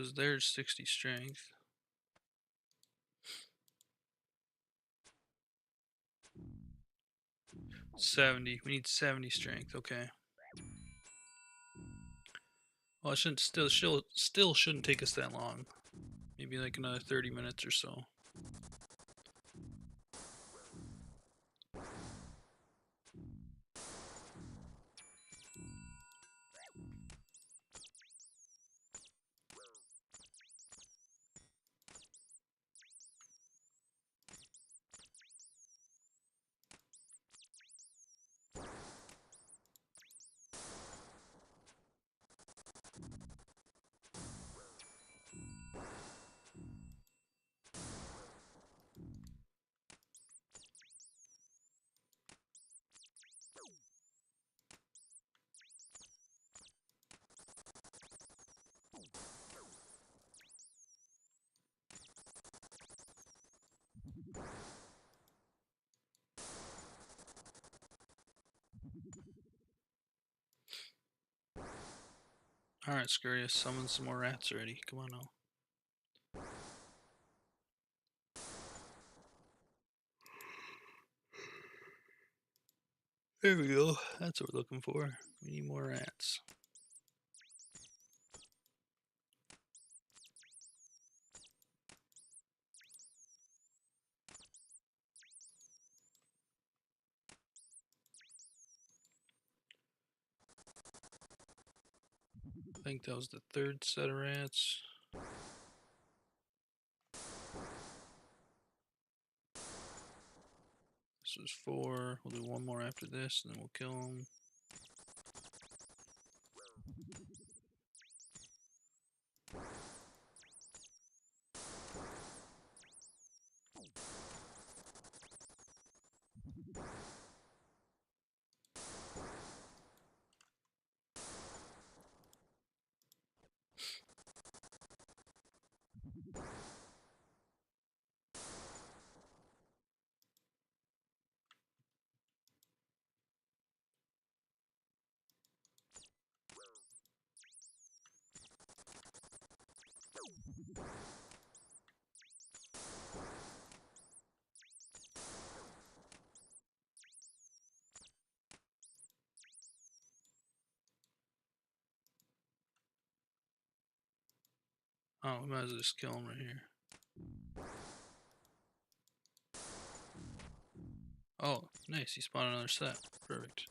Because there's 60 strength. 70. We need 70 strength. Okay. Well, it shouldn't still shouldn't take us that long. Maybe like another 30 minutes or so. Alright, Scurious, summon some more rats already. Come on now. There we go. That's what we're looking for. We need more rats. I think that was the third set of rats. This was 4. We'll do one more after this, and then we'll kill them. Oh, we might as well just kill him right here. Oh, nice. He spawned another set. Perfect.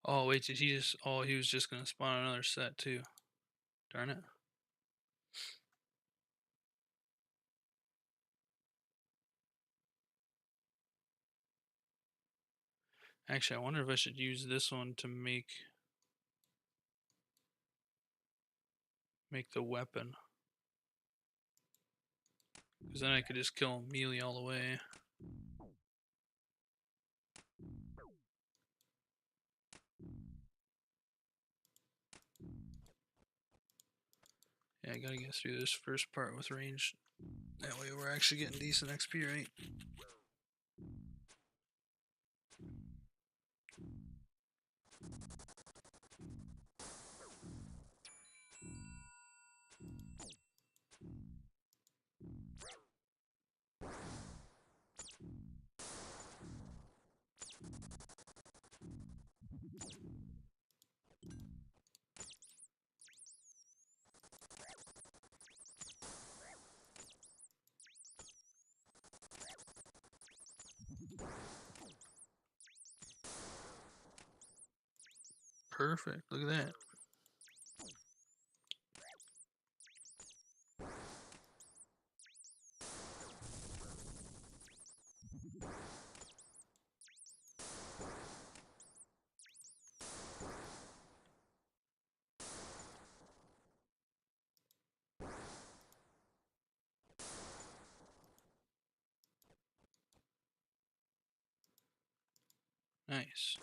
Oh, wait, did he just... Oh, he was just gonna spawn another set, too. Darn it. Actually, I wonder if I should use this one to make the weapon. Because then I could just kill him melee all the way. Yeah, I gotta get through this first part with range. That way we're actually getting decent XP, right? Perfect. Look at that. Nice.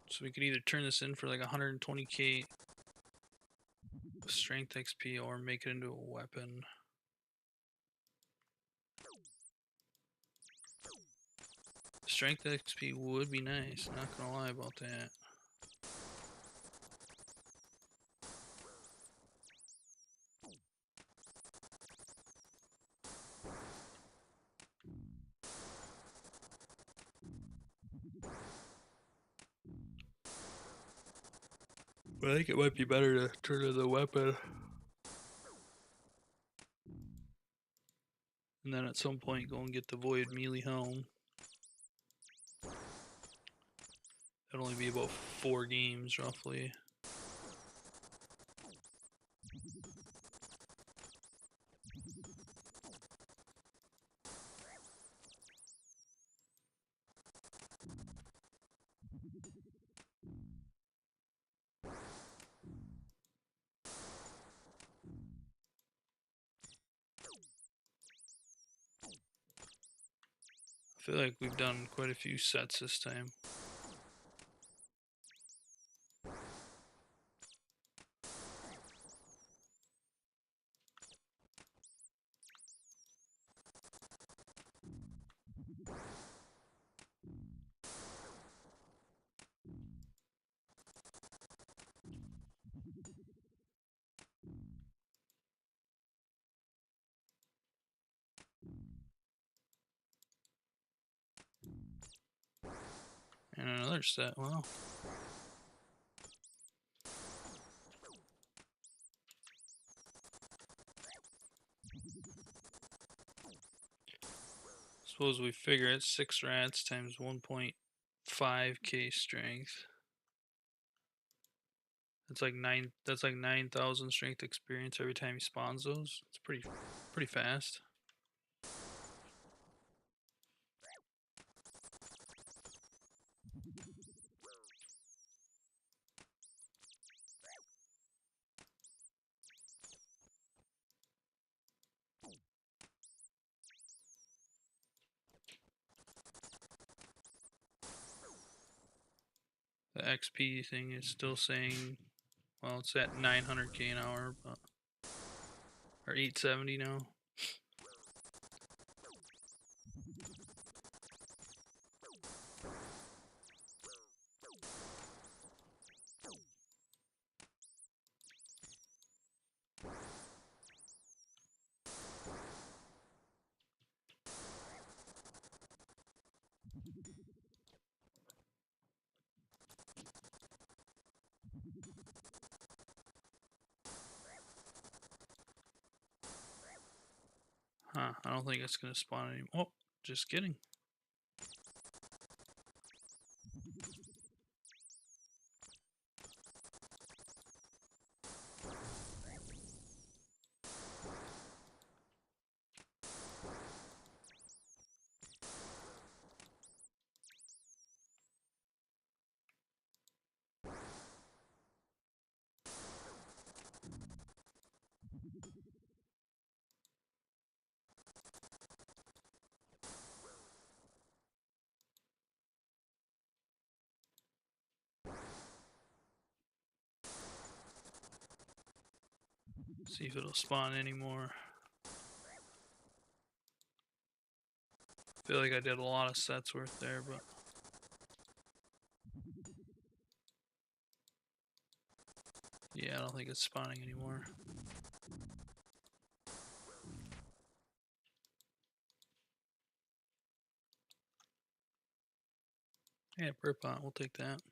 So we could either turn this in for like 120k strength XP or make it into a weapon. Strength XP would be nice, not gonna lie about that. But I think it might be better to turn to the weapon. And then at some point go and get the Void Melee Helm. That'll only be about 4 games roughly. I feel like we've done quite a few sets this time. And another set, wow. Suppose we figure it's 6 rats times 1.5k strength. That's like 9,000 strength experience every time he spawns those. It's pretty fast. The XP thing is still saying, well, it's at 900k an hour, but or 870 now. Huh, I don't think it's gonna spawn anymore. Oh, just kidding. See if it'll spawn anymore. Feel like I did a lot of sets worth there, but yeah, I don't think it's spawning anymore. Yeah, Burpot, we'll take that.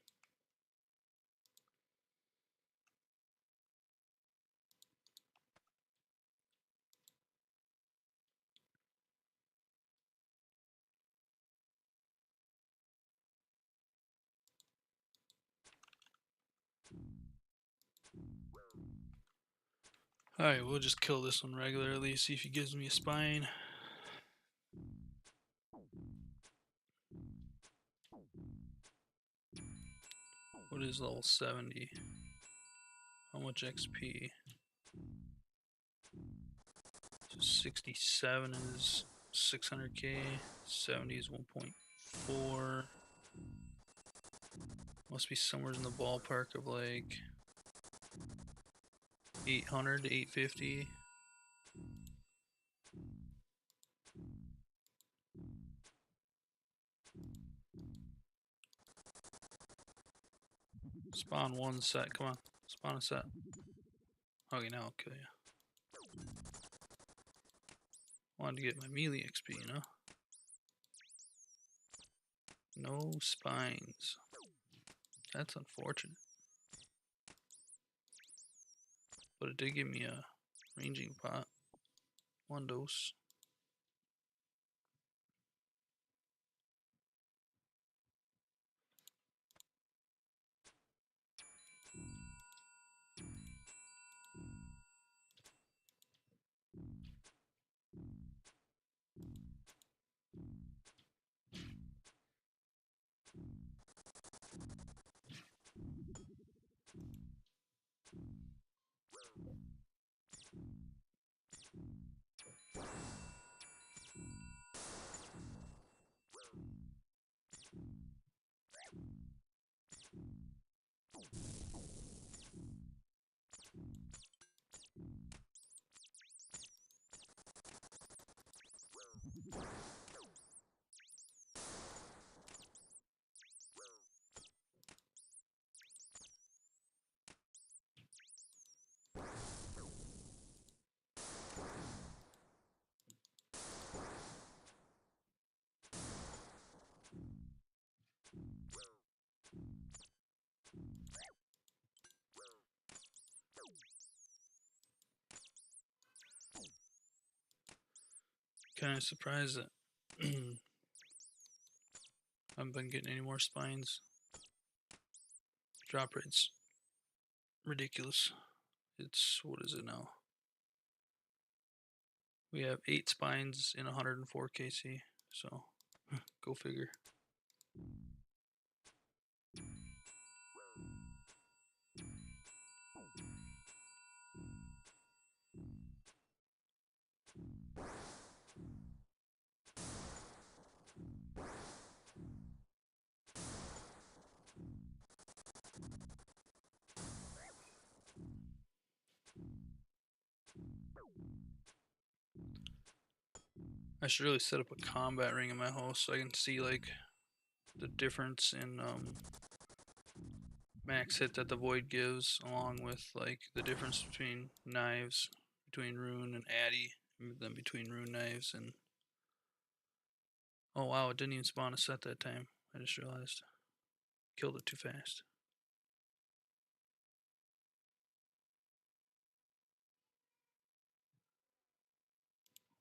Alright, we'll just kill this one regularly, see if he gives me a spine. What is level 70? How much XP? So 67 is 600k, 70 is 1.4. Must be somewhere in the ballpark of like 800 to 850. Spawn one set, come on. Spawn a set. Okay, now I'll kill you. Wanted to get my melee XP, you know? No spines. That's unfortunate. But it did give me a ranging pot. 1 dose. Kind of surprised that I haven't been getting any more spines. Drop rate's ridiculous. It's, what is it now? We have 8 spines in 104 KC, so go figure. I should really set up a combat ring in my house so I can see like the difference in max hit that the void gives, along with like the difference between knives, between rune and addy, and then between rune knives and... Oh wow, it didn't even spawn a set that time. I just realized. Killed it too fast.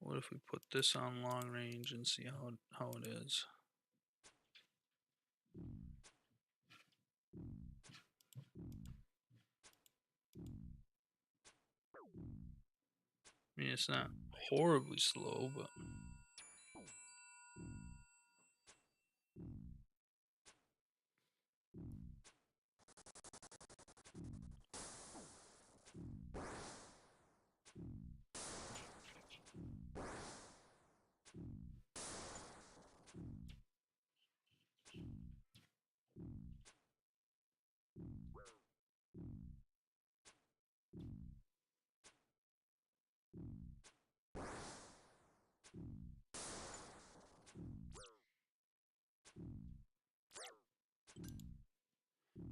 What if we put this on long range and see how it is? I mean, it's not horribly slow, but...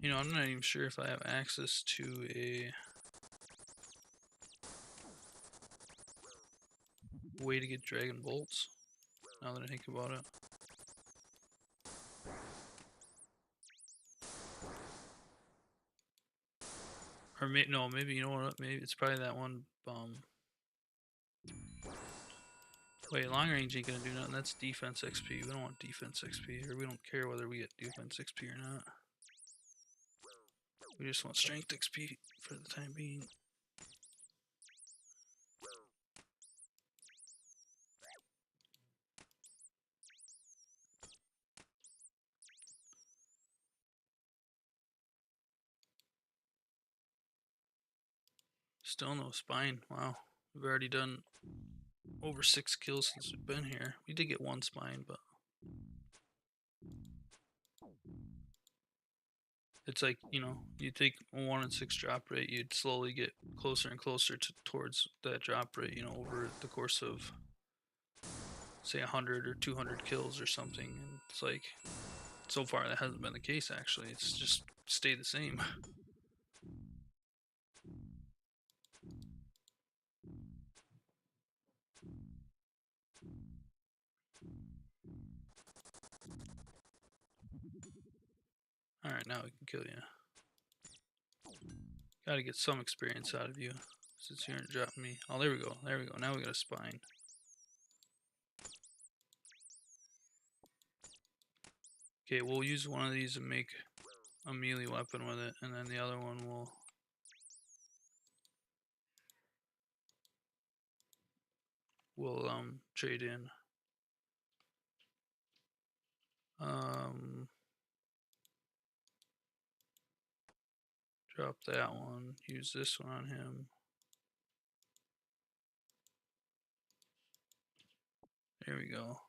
You know, I'm not even sure if I have access to a way to get dragon bolts, now that I think about it. Or no, maybe, you know what, maybe it's probably that one, wait, long range ain't gonna do nothing, that's defense XP, we don't want defense XP, or we don't care whether we get defense XP or not. We just want strength XP for the time being. Still no spine. Wow. We've already done over 6 kills since we've been here. We did get one spine, but it's like, you take a 1 in 6 drop rate, you'd slowly get closer and closer towards that drop rate, over the course of, say, 100 or 200 kills or something. And it's like, so far that hasn't been the case, actually. It's just stayed the same. Alright, now we can kill you. Gotta get some experience out of you, since you aren't dropping me. Oh, there we go. There we go. Now we got a spine. Okay, we'll use one of these and make a melee weapon with it, and then the other one we'll trade in. Drop that one. Use this one on him. There we go.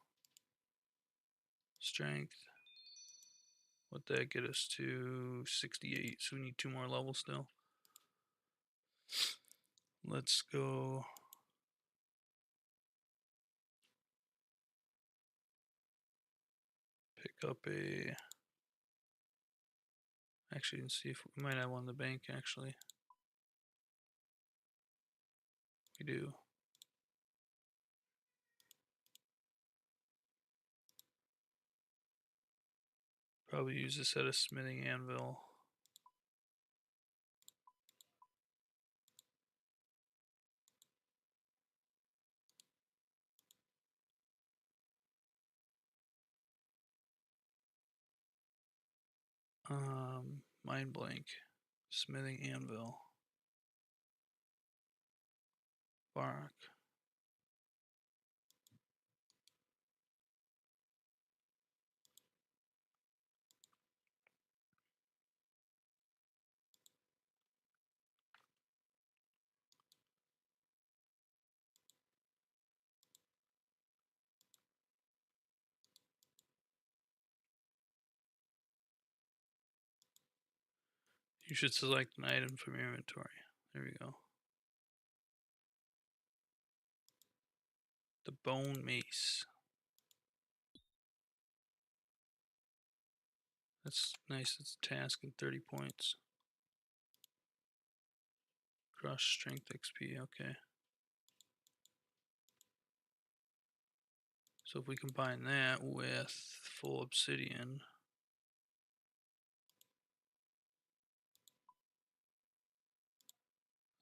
Strength. What'd that get us to? 68. So we need 2 more levels still. Let's go. Pick up a. Actually, let's see if we might have one in the bank, actually. We do. Probably use this at a smithing anvil. Mind blank. Smithing anvil. Bark. You should select an item from your inventory. There we go. The bone mace. That's nice. It's a task and 30 points. Crush strength XP. Okay. So if we combine that with full obsidian,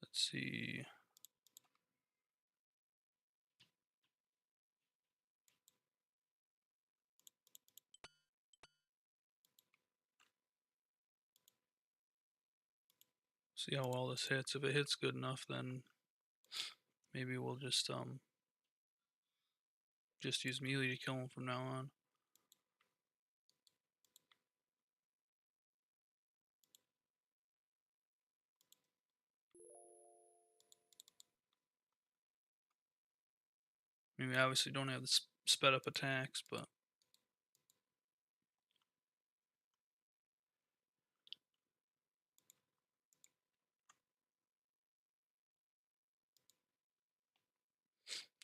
let's see. See how well this hits. If it hits good enough, then maybe we'll just use melee to kill him from now on. I mean, we obviously don't have the sped up attacks, but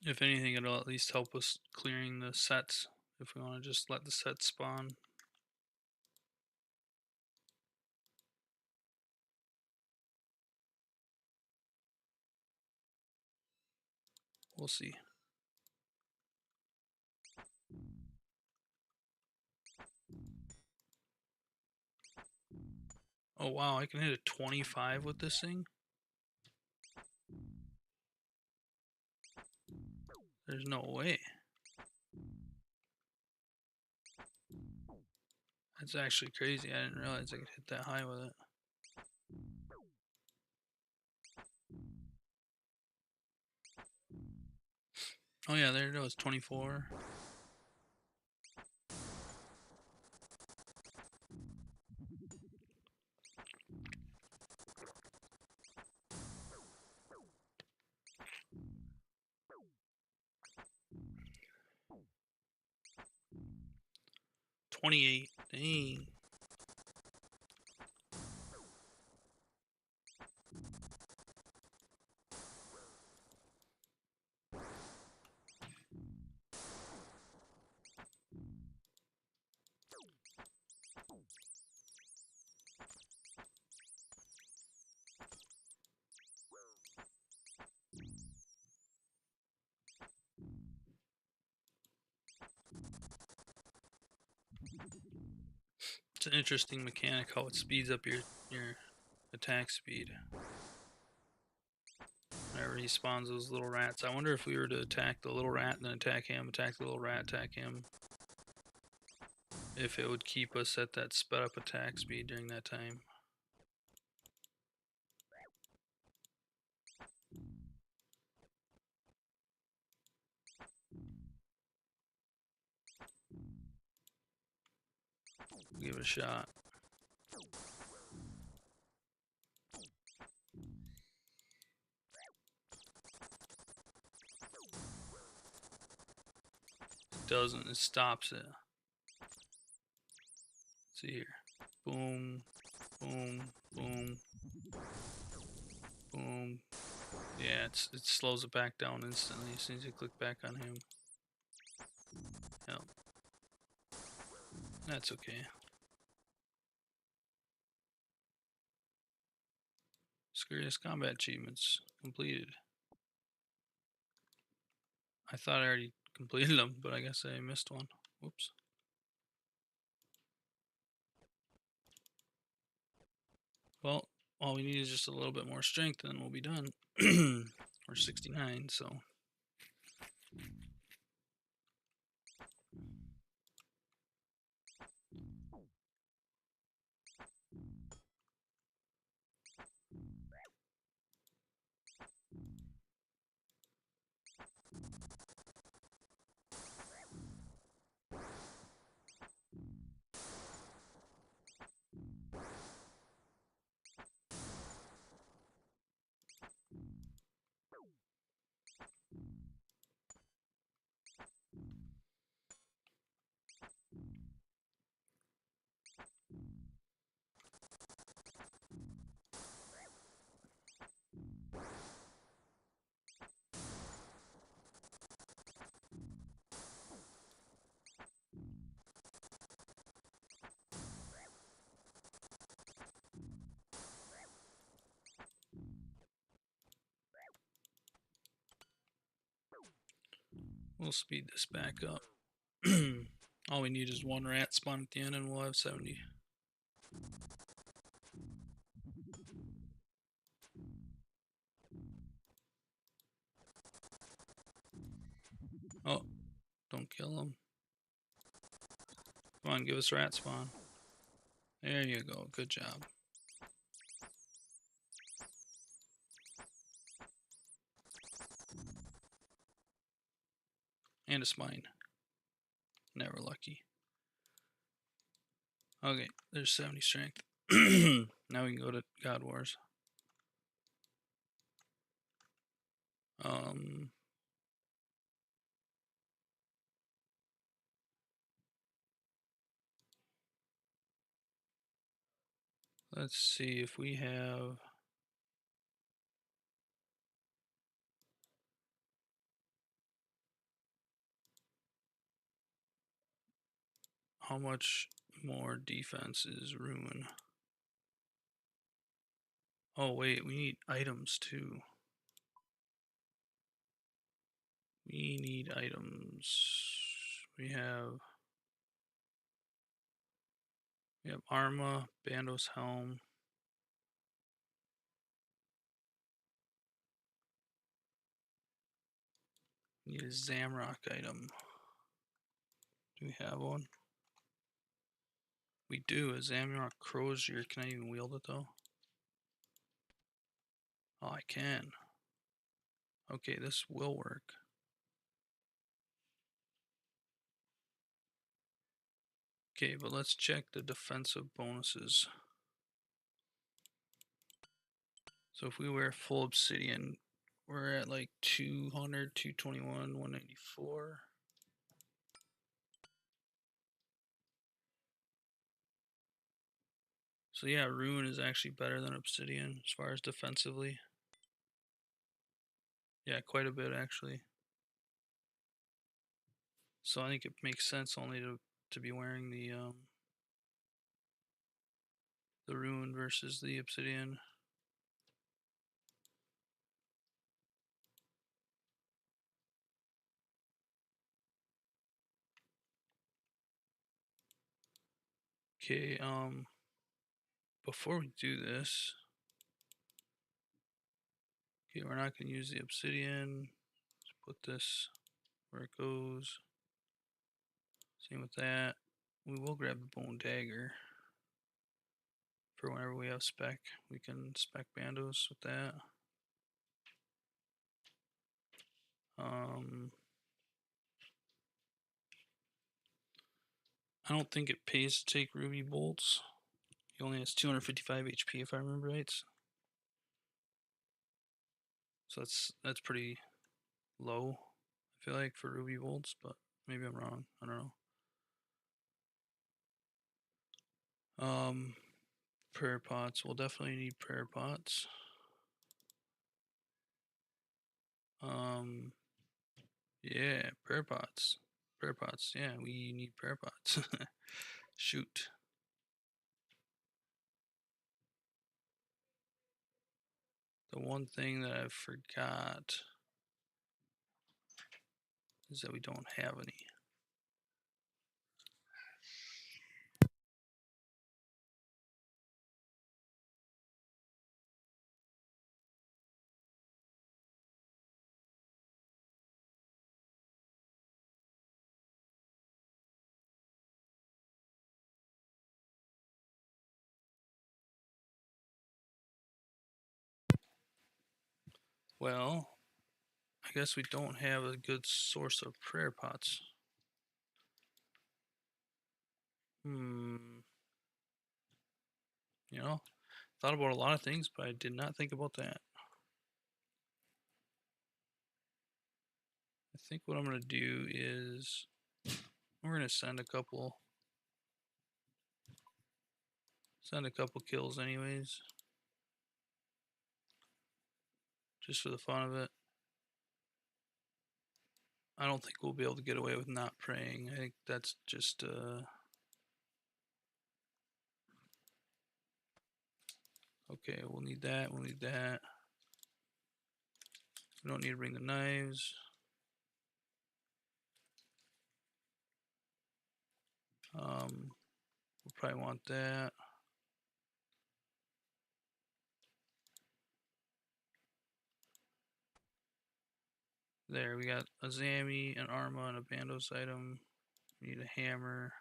if anything, it'll at least help us clearing the sets if we want to just let the sets spawn. We'll see. Oh wow, I can hit a 25 with this thing? There's no way. That's actually crazy. I didn't realize I could hit that high with it. Oh yeah, there it goes, 24. 28. Dang. It's an interesting mechanic how it speeds up your attack speed. Whenever he spawns those little rats. I wonder if we were to attack the little rat and then attack him, attack the little rat, attack him, if it would keep us at that sped up attack speed during that time. Give it a shot. It doesn't, it stops it. Let's see here. Boom, boom, boom, boom. Yeah, it slows it back down instantly as soon as you click back on him. Yep. That's okay. Scariest combat achievements completed. I thought I already completed them, but I guess I missed one. Whoops. Well, all we need is just a little bit more strength and then we'll be done. We're 69, so. We'll speed this back up. All we need is one rat spawn at the end and we'll have 70. Oh, don't kill him. Come on, give us rat spawn. There you go, good job. And a spine. Never lucky. Okay, there's 70 strength. Now we can go to God Wars. Let's see if we have. How much more defense is Ruin? Oh wait, we need items too. We need items. We have Arma, Bandos helm. We need a Zamrock item. Do we have one? We do, a Zamrock Crozier. Can I even wield it though? Oh, I can. Okay, this will work. Okay, but let's check the defensive bonuses. So if we wear full obsidian, we're at like 200, 221, 194. So yeah, Ruin is actually better than Obsidian as far as defensively. Yeah, quite a bit actually. So I think it makes sense only to be wearing the Ruin versus the Obsidian. Okay, before we do this, okay, we're not gonna use the Obsidian. Let's put this where it goes. Same with that. We will grab the Bone Dagger for whenever we have spec. We can spec Bandos with that. Um, I don't think it pays to take Ruby Bolts. He only has 255 HP if I remember right. So that's pretty low, I feel like, for Ruby Bolts, but maybe I'm wrong. I don't know. Prayer Pots. We'll definitely need Prayer Pots. Um, yeah, Prayer Pots. Prayer Pots. Yeah, we need Prayer Pots. Shoot. The one thing that I forgot is that we don't have any. Well, I guess we don't have a good source of prayer pots. Hmm. You know, thought about a lot of things, but I did not think about that. I think what I'm gonna do is we're gonna send a couple kills anyways, just for the fun of it. I don't think we'll be able to get away with not praying. I think that's just okay. We'll need that. We'll need that. We don't need to bring the knives. We'll probably want that. There, we got a Zami, an Arma, and a Bandos item. We need a hammer.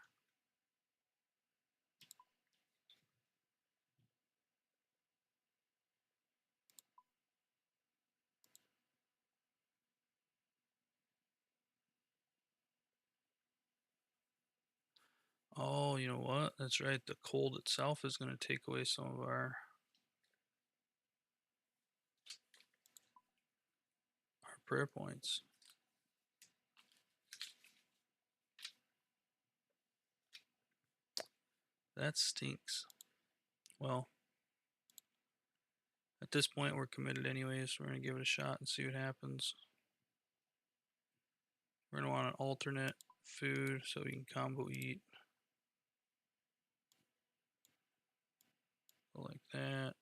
Oh, you know what? That's right. The cold itself is going to take away some of our prayer points. That stinks. Well, at this point, we're committed anyways. So we're going to give it a shot and see what happens. We're going to want an alternate food so we can combo eat. Go like that.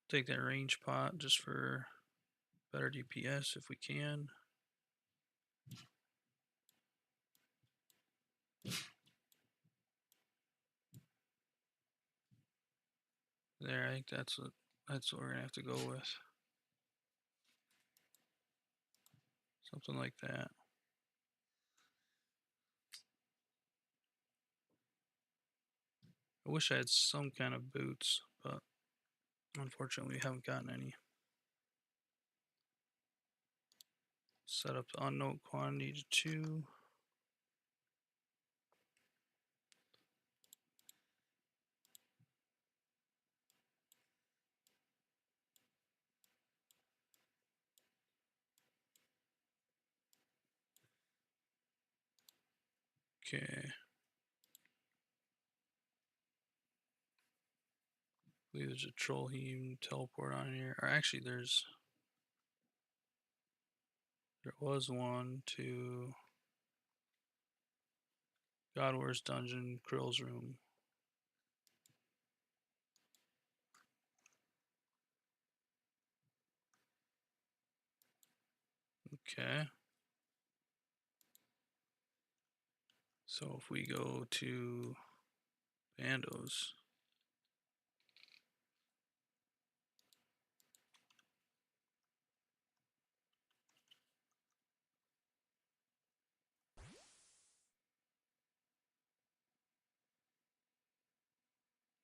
Take that range pot just for better DPS if we can. There, I think that's what we're gonna have to go with. Something like that. I wish I had some kind of boots, but unfortunately we haven't gotten any. Set up the unknown quantity to 2. Okay. I believe there's a troll heme teleport on here. Or actually there was one to God Wars Dungeon, Krill's room. Okay. So if we go to Bandos,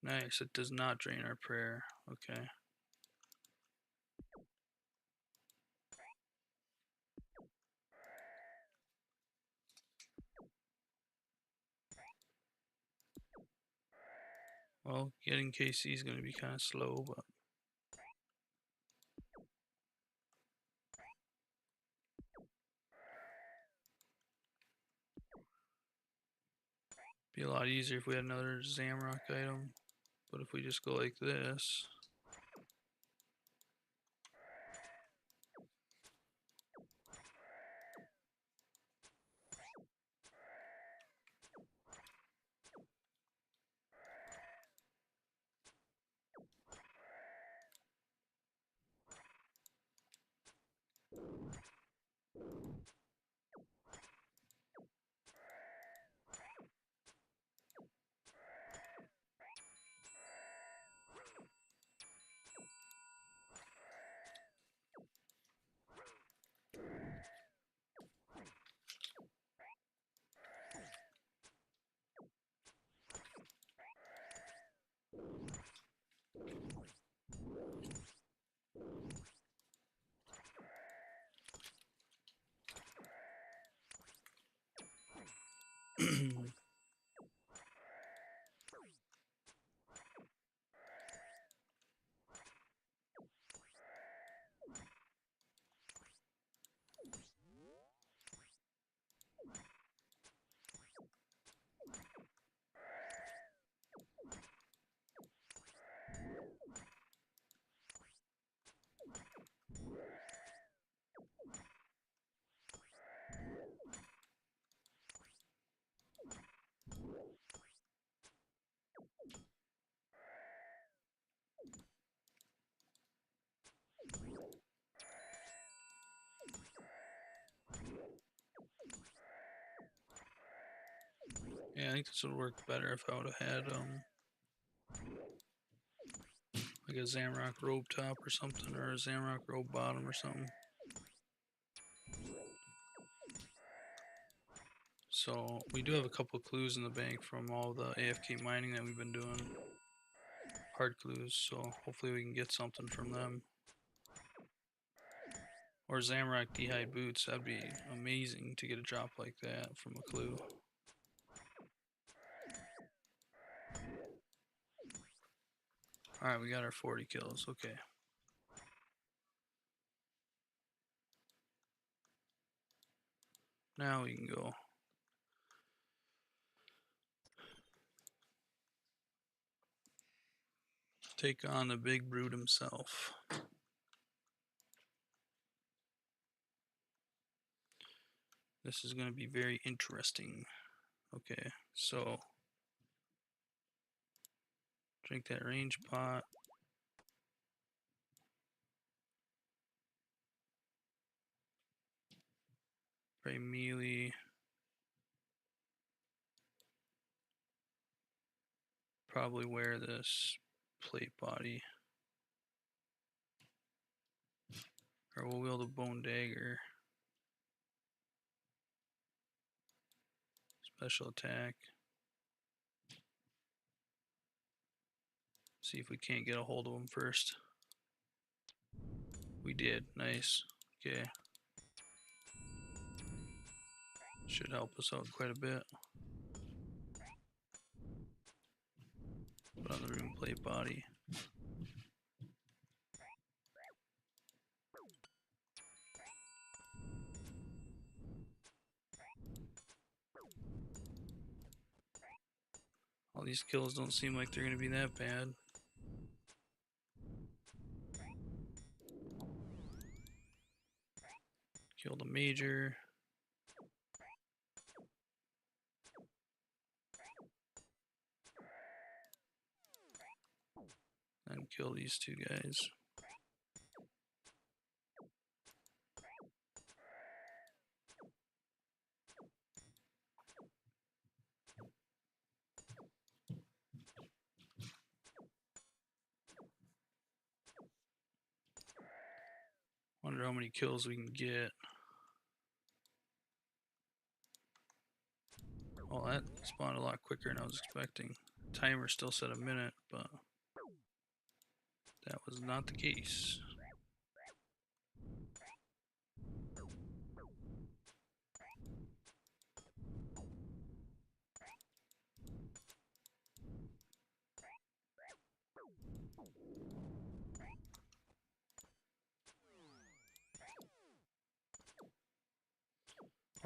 nice, it does not drain our prayer. Okay. Well, getting KC is going to be kind of slow, but be a lot easier if we had another Zamrock item. But if we just go like this, yeah, I think this would work better if I would have had like a Zamrock robe top or something, or a Zamrock robe bottom or something. So we do have a couple clues in the bank from all the AFK mining that we've been doing. Hard clues, so hopefully we can get something from them. Or Zamrock D'hide boots, that'd be amazing to get a drop like that from a clue. Alright, we got our 40 kills, okay. Now we can go. Take on the big brute himself. This is going to be very interesting. Okay, so drink that range pot. Pray melee. Probably wear this plate body. Or we'll wield a bone dagger. Special attack. See if we can't get a hold of him first. We did. Nice. Okay. Should help us out quite a bit. Put on the rune plate body. All these kills don't seem like they're gonna be that bad. Killed a major. And kill these two guys. Wonder how many kills we can get. Well, that spawned a lot quicker than I was expecting. Timer still said a minute, but that was not the case.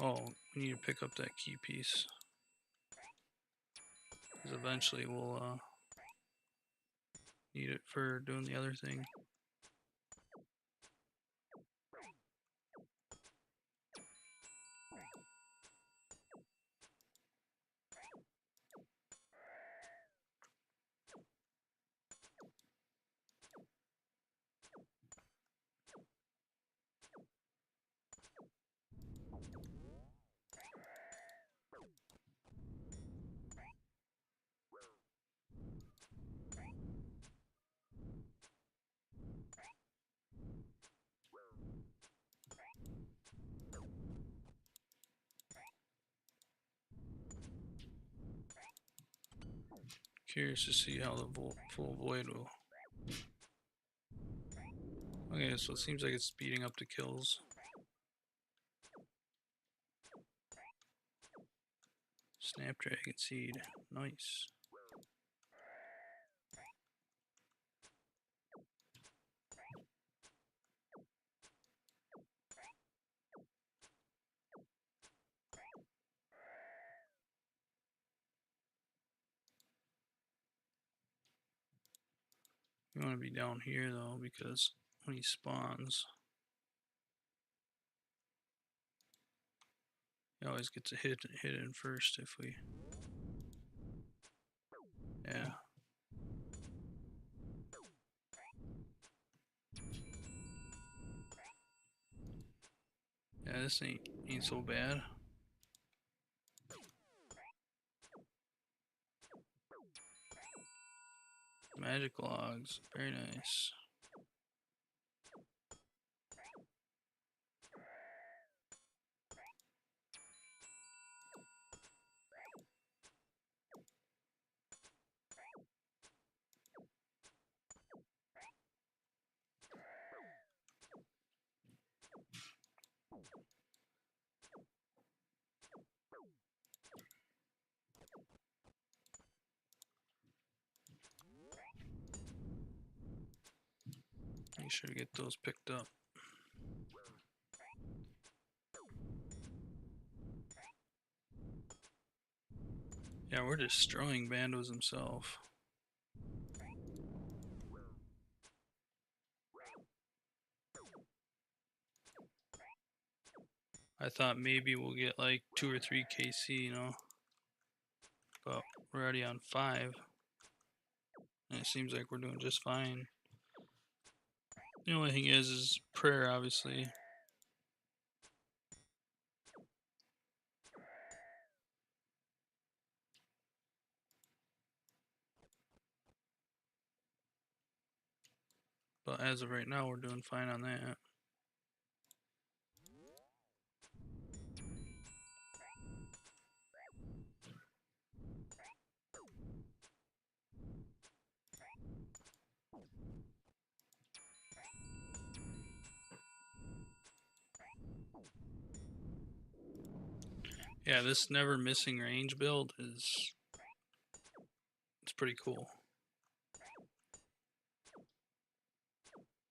Oh, we need to pick up that key piece. Because eventually we'll need it for doing the other thing. Curious to see how the full void will. Okay, so it seems like it's speeding up the kills. Snapdragon seed, nice. You want to be down here though, because when he spawns, he always gets a hit in first if we. Yeah. Yeah, this ain't so bad. Magic logs, very nice. Make sure to get those picked up. Yeah, we're destroying Bandos himself. I thought maybe we'll get like 2 or 3 KC, you know, but we're already on 5. And it seems like we're doing just fine. The only thing is prayer, obviously. But as of right now, we're doing fine on that. Yeah, this never missing range build it's pretty cool.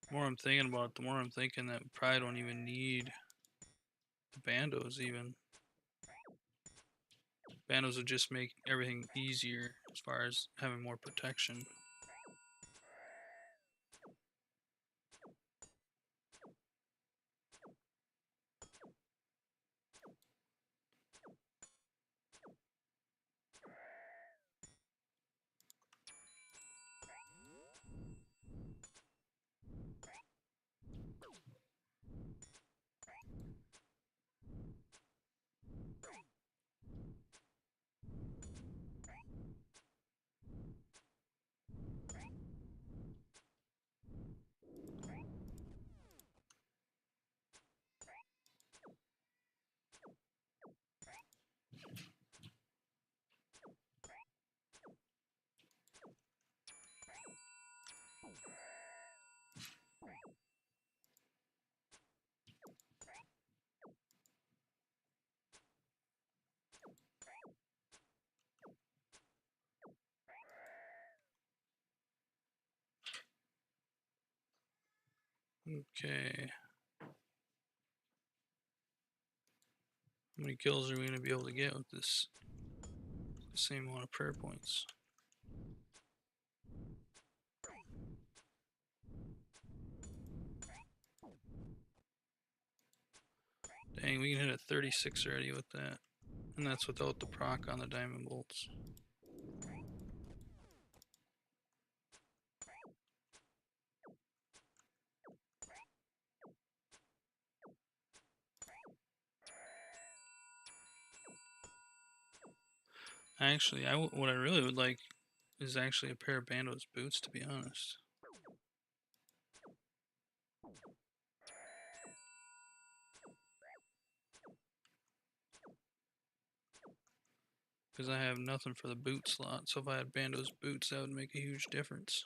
The more I'm thinking about it, the more I'm thinking that we probably don't even need the bandos even. Bandos would just make everything easier, as far as having more protection. Okay. How many kills are we going to be able to get with this same amount of prayer points? Dang, we can hit a 36 already with that. And that's without the proc on the diamond bolts. Actually, what I really would like is actually a pair of Bando's boots, to be honest. Because I have nothing for the boot slot, so if I had Bando's boots, that would make a huge difference.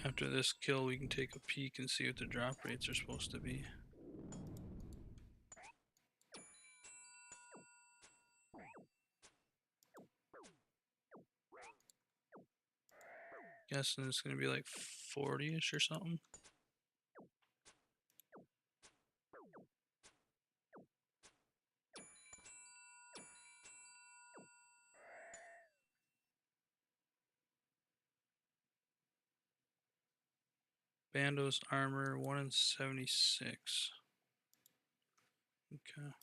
After this kill, we can take a peek and see what the drop rates are supposed to be. Guessing it's going to be like 40-ish or something. Bando's armor 1 in 76. Okay.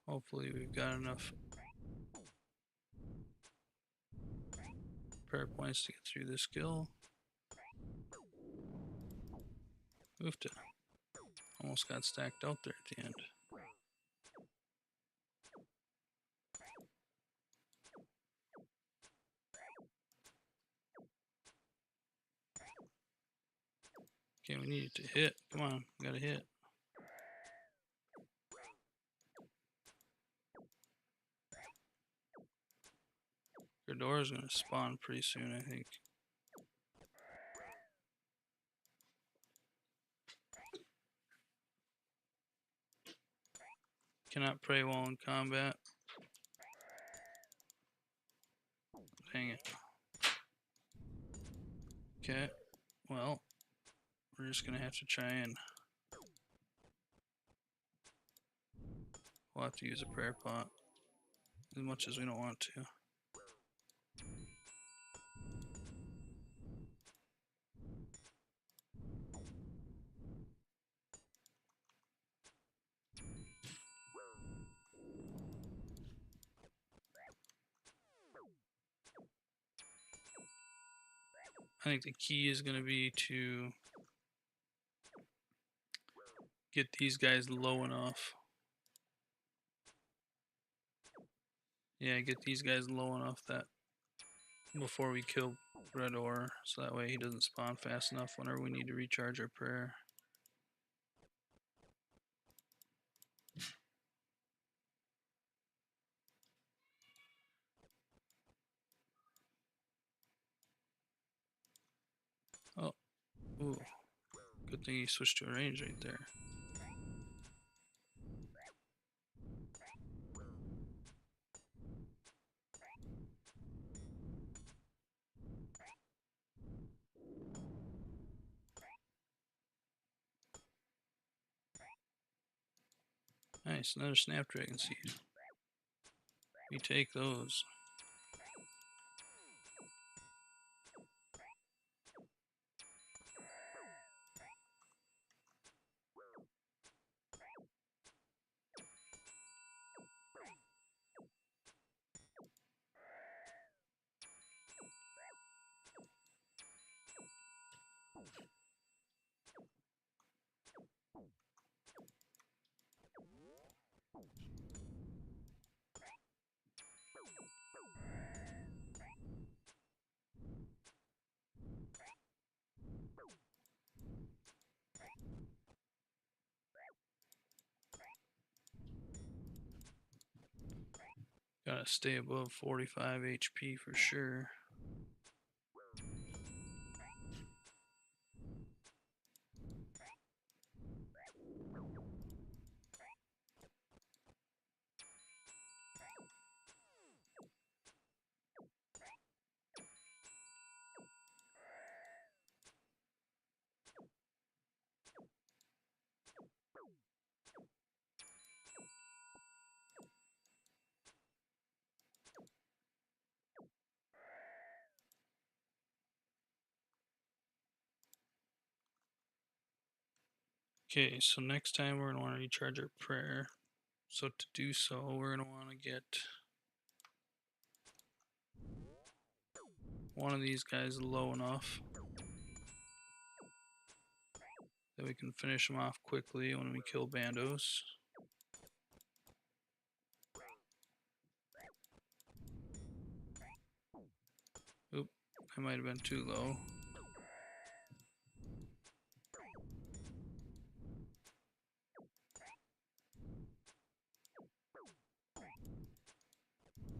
Hopefully we've got enough prayer points to get through this skill. Oofed it. Almost got stacked out there at the end. Okay, we need it to hit. Come on, we gotta hit. Ghidorah's gonna spawn pretty soon, I think. Cannot pray while in combat. Dang it. Okay, well, we're just gonna have to try and... We'll have to use a prayer pot. As much as we don't want to. I think the key is going to be to get these guys low enough. Yeah, get these guys low enough that before we kill Red Ore, so that way he doesn't spawn fast enough whenever we need to recharge our prayer. Ooh, good thing you switched to a range right there. Nice, another snapdragon seed. We take those. Gotta stay above 45 HP for sure. Okay, so next time we're gonna want to recharge our prayer. So to do so, we're gonna want to get one of these guys low enough that we can finish them off quickly when we kill bandos. Oop, I might have been too low.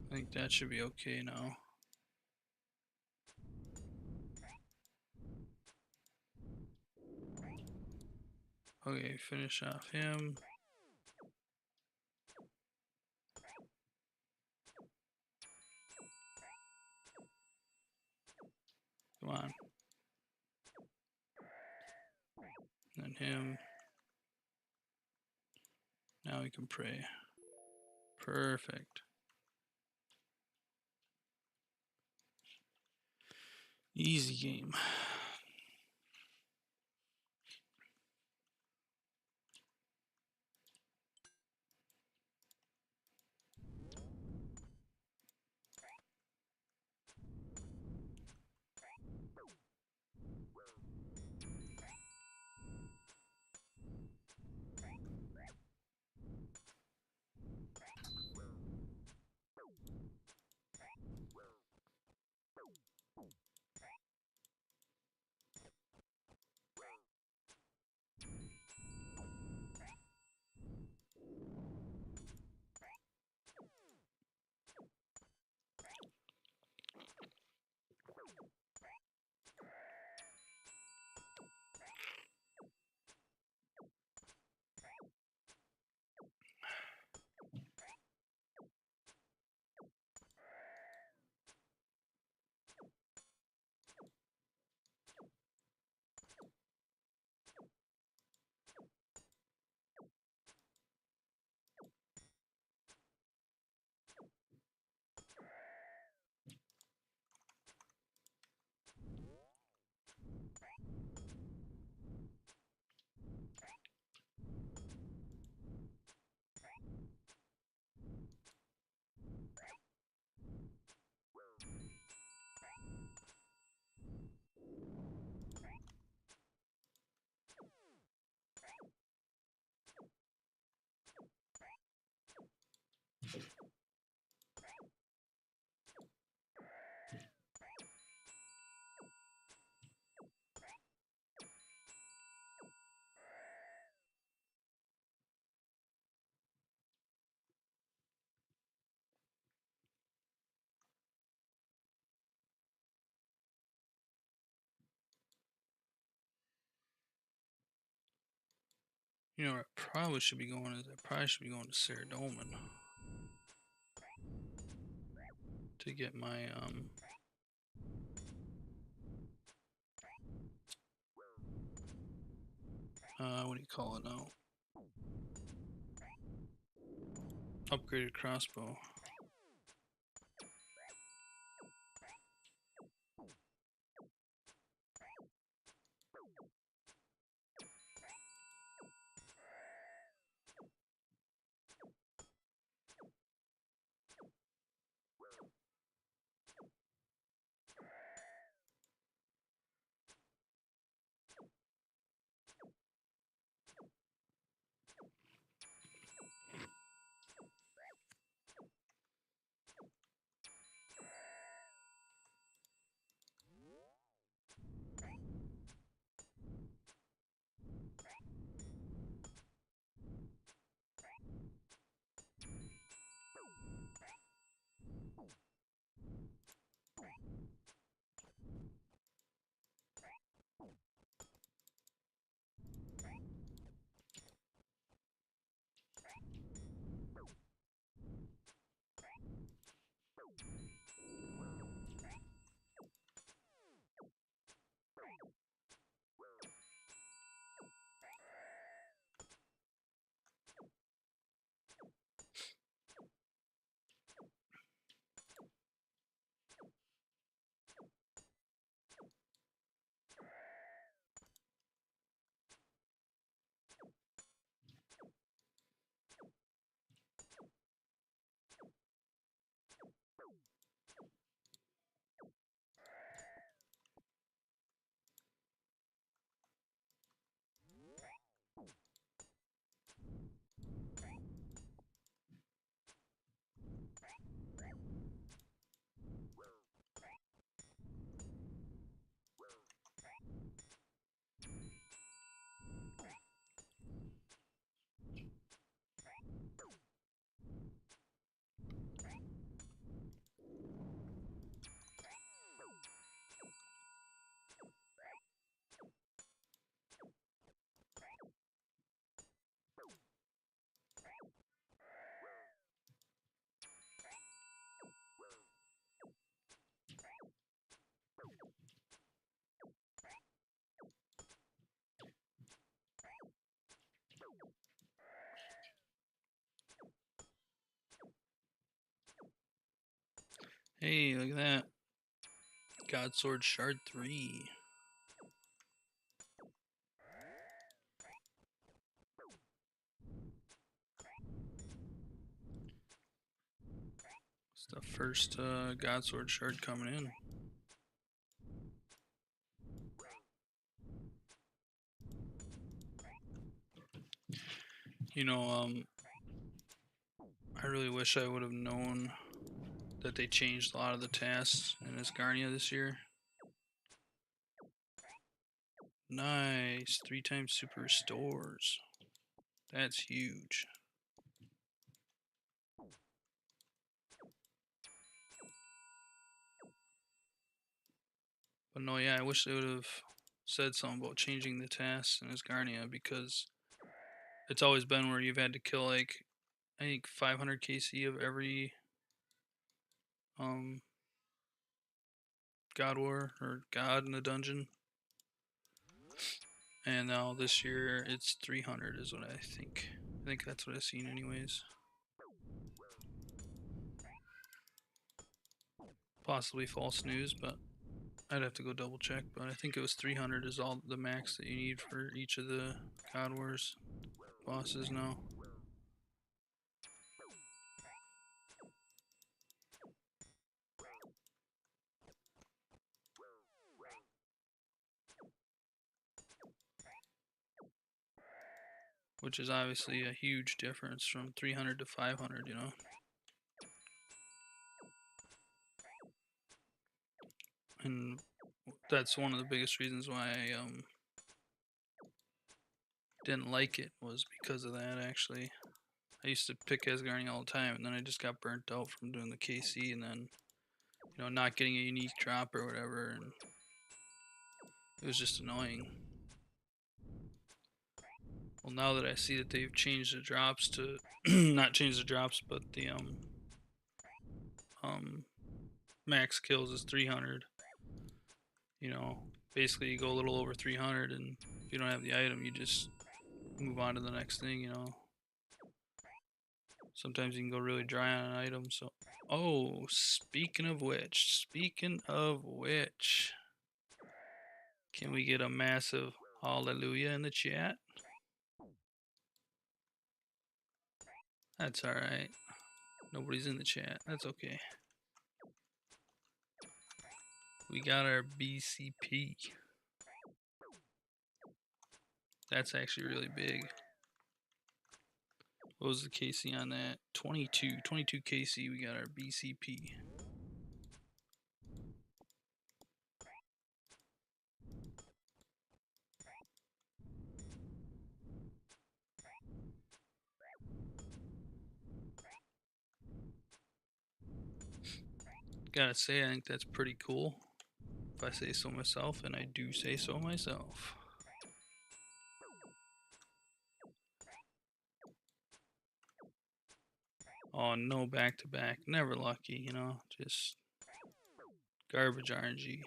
I think that should be okay now. Okay, finish off him. Come on. And then him. Now we can pray. Perfect. Easy game. You know where I probably should be going is I probably should be going to Saradomin to get my what do you call it now? Upgraded crossbow. Hey, look at that. God Sword Shard 3. It's the first God Sword Shard coming in. You know, I really wish I would have known that they changed a lot of the tasks in Asgarnia this year. Nice. 3 times super restores. That's huge. But no, yeah, I wish they would have said something about changing the tasks in Asgarnia, because it's always been where you've had to kill like I think 500 KC of every god war or god in the dungeon. And now this year it's 300 is what I think. I think that's what I've seen anyways. Possibly false news, but I'd have to go double check. But I think it was 300 is all the max that you need for each of the God Wars bosses now. Which is obviously a huge difference from 300 to 500, you know. And that's one of the biggest reasons why I didn't like it, was because of that. Actually, I used to pick Asgarnia all the time, and then I just got burnt out from doing the KC, and then not getting a unique drop or whatever, and it was just annoying. Well, now that I see that they've changed the drops to not changed the drops, but the um max kills is 300. You know, basically you go a little over 300, and if you don't have the item, you just move on to the next thing. You know, sometimes you can go really dry on an item. So, oh, speaking of which, can we get a massive hallelujah in the chat? That's all right. Nobody's in the chat. That's okay. We got our BCP. That's actually really big. What was the KC on that? 22 KC. We got our BCP. Gotta say, I think that's pretty cool, if I say so myself, and I do say so myself. Oh, no back to back. Never lucky, you know, just garbage RNG.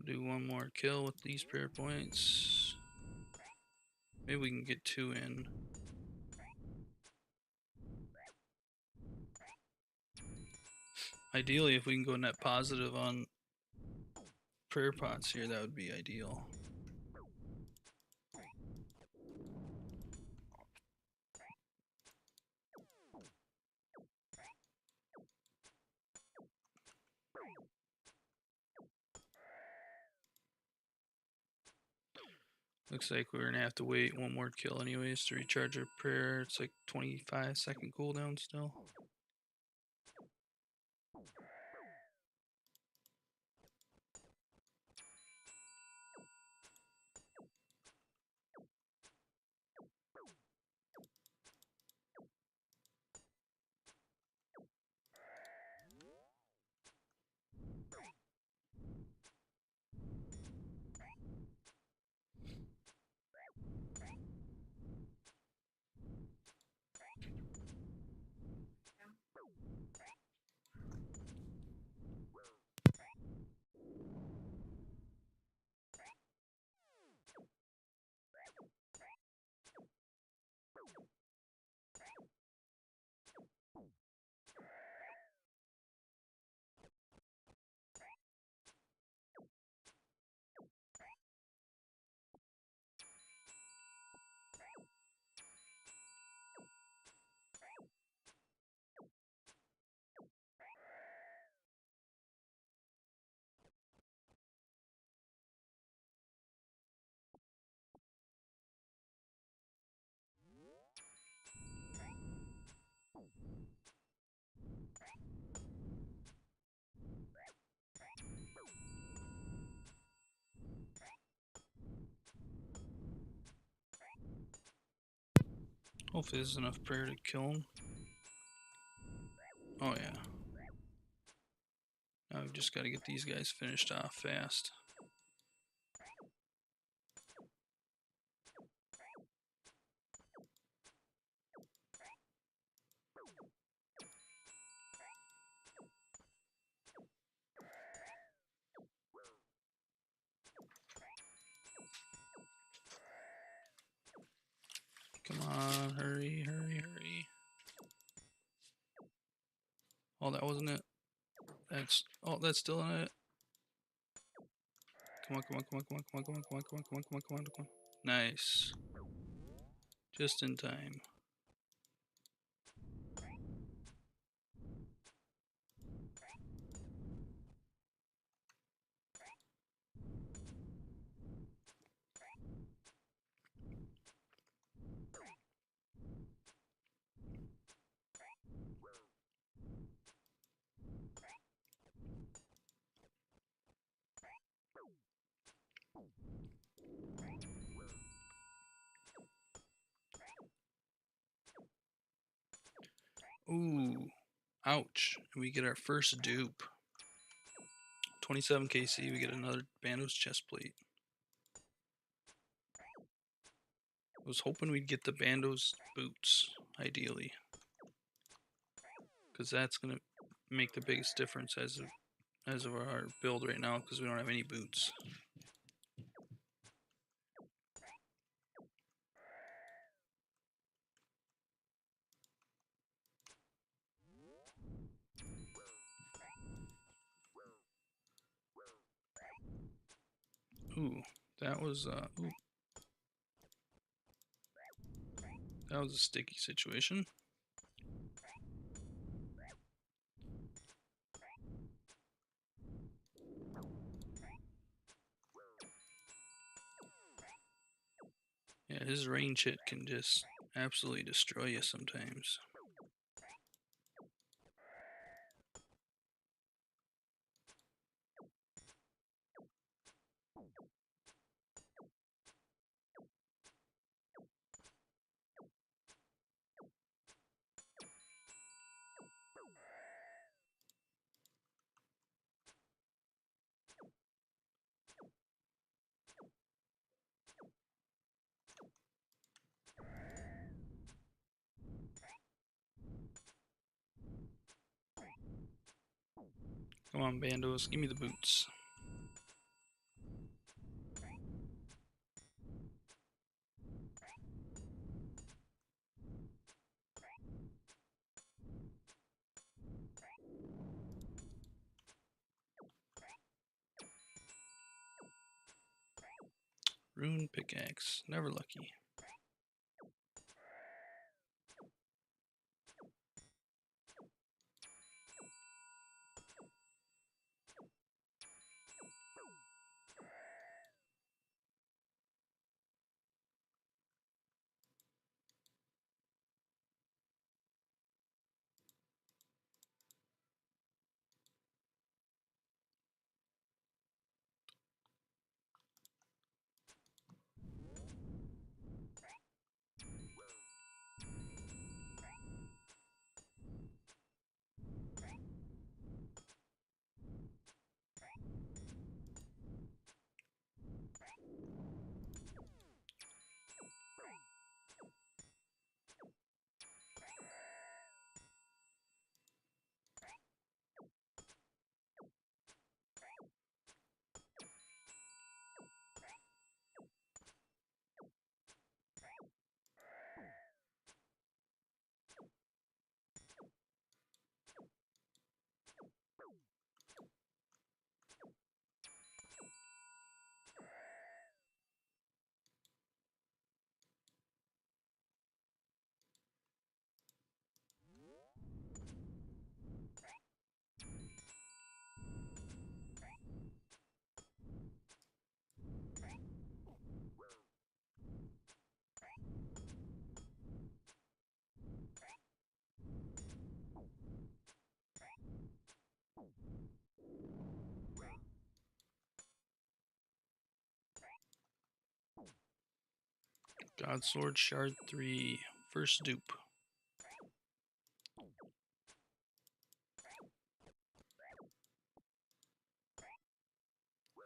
Do one more kill with these prayer points. Maybe we can get 2 in. Ideally, if we can go net positive on prayer pots here, that would be ideal. Looks like we're gonna have to wait one more kill anyways to recharge our prayer. It's like 25-second cooldown still. Hopefully there's enough prayer to kill him. Oh yeah. Now we've just got to get these guys finished off fast. Come on, hurry, hurry, hurry. Oh, that wasn't it. That's still in it. Come on, come on, come on, come on, come on, come on, come on, come on, come on, come on, come on, come on. Nice. Just in time. Ooh, ouch. And we get our first dupe. 27 KC, we get another Bandos chest plate. I was hoping we'd get the Bandos boots, ideally. Because that's going to make the biggest difference as of our build right now, because we don't have any boots. Ooh, that was ooh, that was a sticky situation. Yeah, his range hit can just absolutely destroy you sometimes. Come on, Bandos, give me the boots. Rune pickaxe, never lucky. God Sword Shard 3, first dupe.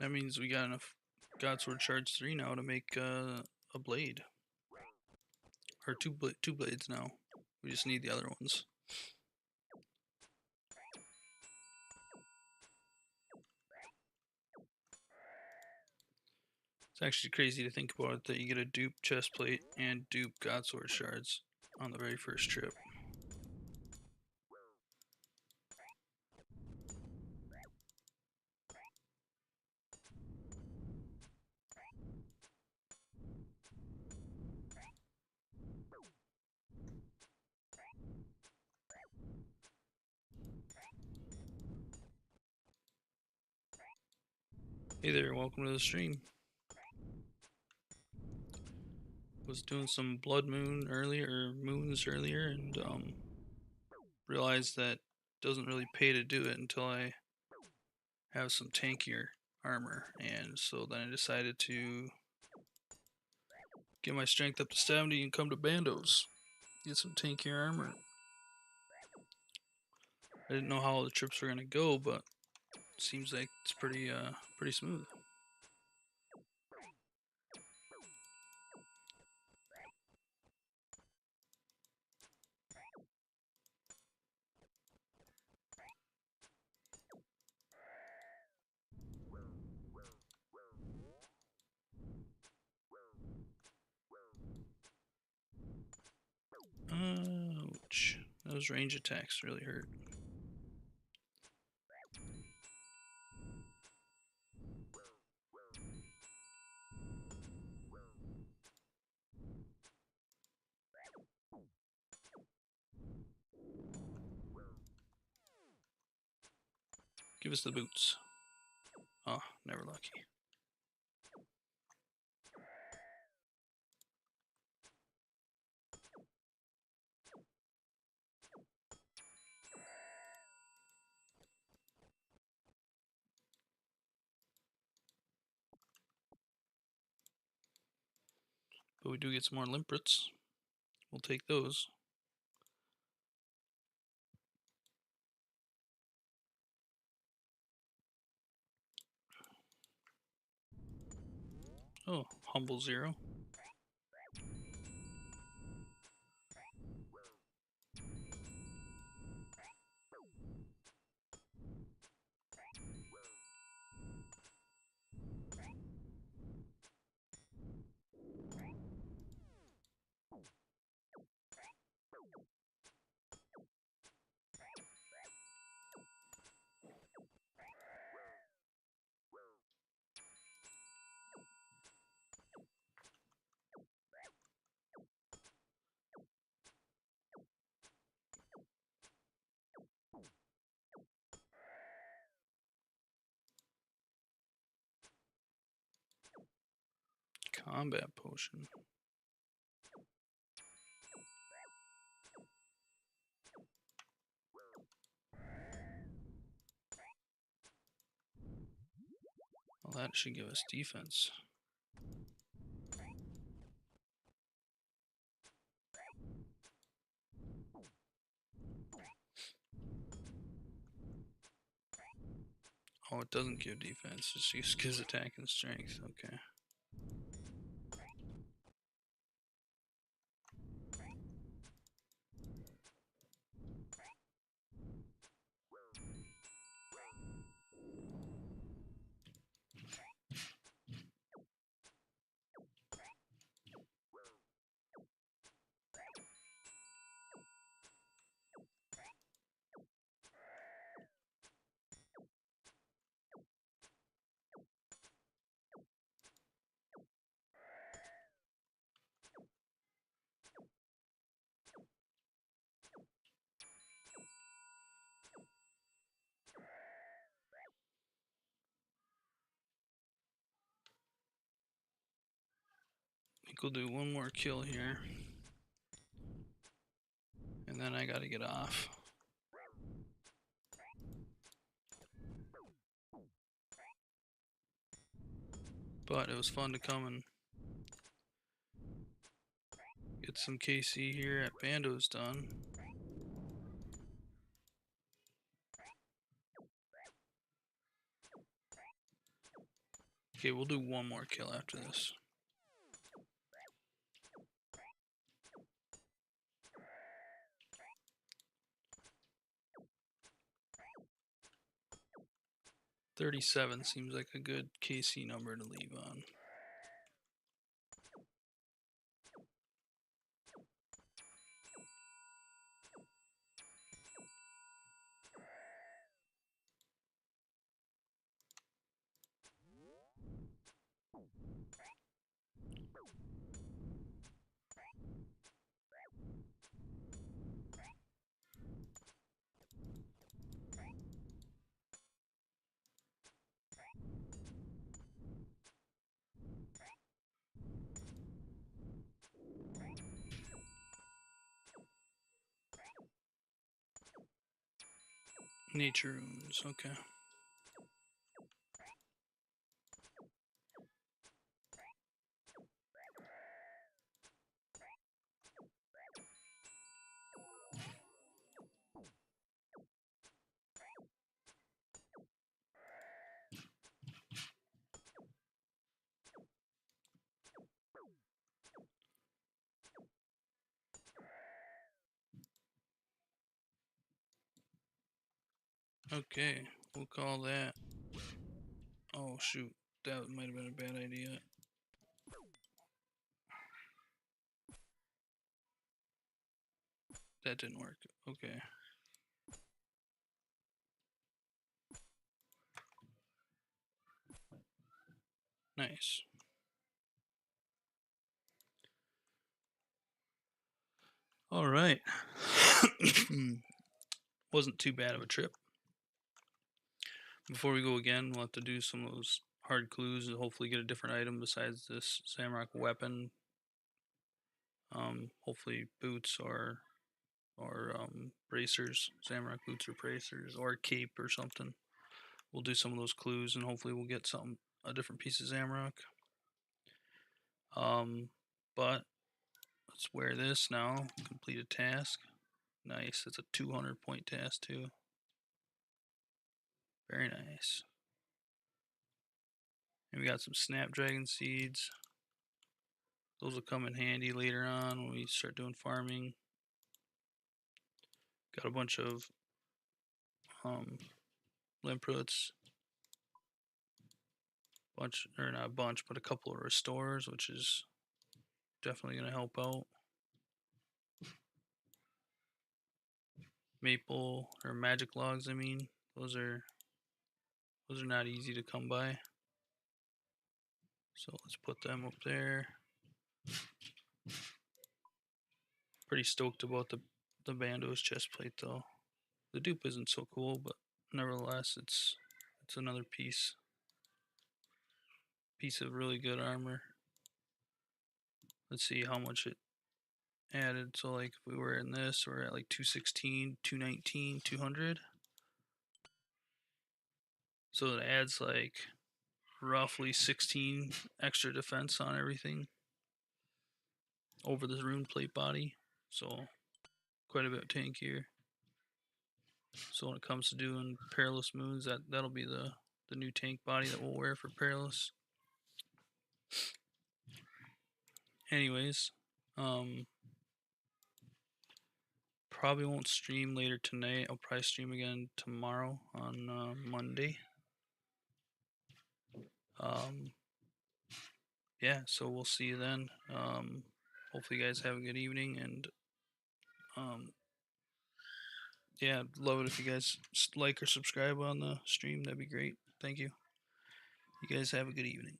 That means we got enough God Sword Shards 3 now to make a blade. Or two blades now. We just need the other ones. It's actually crazy to think about that you get a dupe chest plate and dupe God Sword Shards on the very first trip. Hey there, welcome to the stream. Was doing some blood moon earlier, or moons earlier, and realized that doesn't really pay to do it until I have some tankier armor, and so then I decided to get my strength up to 70 and come to Bandos, get some tankier armor. I didn't know how all the trips were gonna go, but seems like it's pretty smooth. Ouch. Those range attacks really hurt. Give us the boots. Oh, never lucky. But we do get some more limprets. We'll take those. Oh, humble 0. Combat potion. Well, that should give us defense. Oh, it doesn't give defense. It just gives attack and strength. Okay. I think we'll do one more kill here. And then I gotta get off. But it was fun to come and get some KC here at Bando's done. Okay, we'll do one more kill after this. $37 seems like a good KC number to leave on. Nature runes, okay. Okay, we'll call that. Oh shoot, that might have been a bad idea. That didn't work. Okay. Nice. All right. Wasn't too bad of a trip. Before we go again, we'll have to do some of those hard clues and hopefully get a different item besides this Samrock weapon. Hopefully boots or bracers, Samrock boots or bracers, or a cape or something. We'll do some of those clues and hopefully we'll get a different piece of Zamrock. But let's wear this now. Complete a task. Nice. It's a 200 point task too. Very nice. And we got some snapdragon seeds. Those will come in handy later on when we start doing farming. Got a bunch of limp roots. Bunch, or not a bunch, but a couple of restores, which is definitely going to help out. Maple or magic logs, I mean, those are not easy to come by. So let's put them up there. Pretty stoked about the Bando's chest plate though. The dupe isn't so cool, but nevertheless, it's another piece of really good armor. Let's see how much it added. So like if we were in this, we're at like 216, 219, 200. So it adds like roughly 16 extra defense on everything over this rune plate body. So quite a bit tankier. So when it comes to doing Perilous moons, that'll be the new tank body that we'll wear for Perilous. Anyways, probably won't stream later tonight. I'll probably stream again tomorrow on Monday. Yeah, so we'll see you then. Hopefully you guys have a good evening, and yeah, love it if you guys like or subscribe on the stream. That'd be great. Thank you. You guys have a good evening.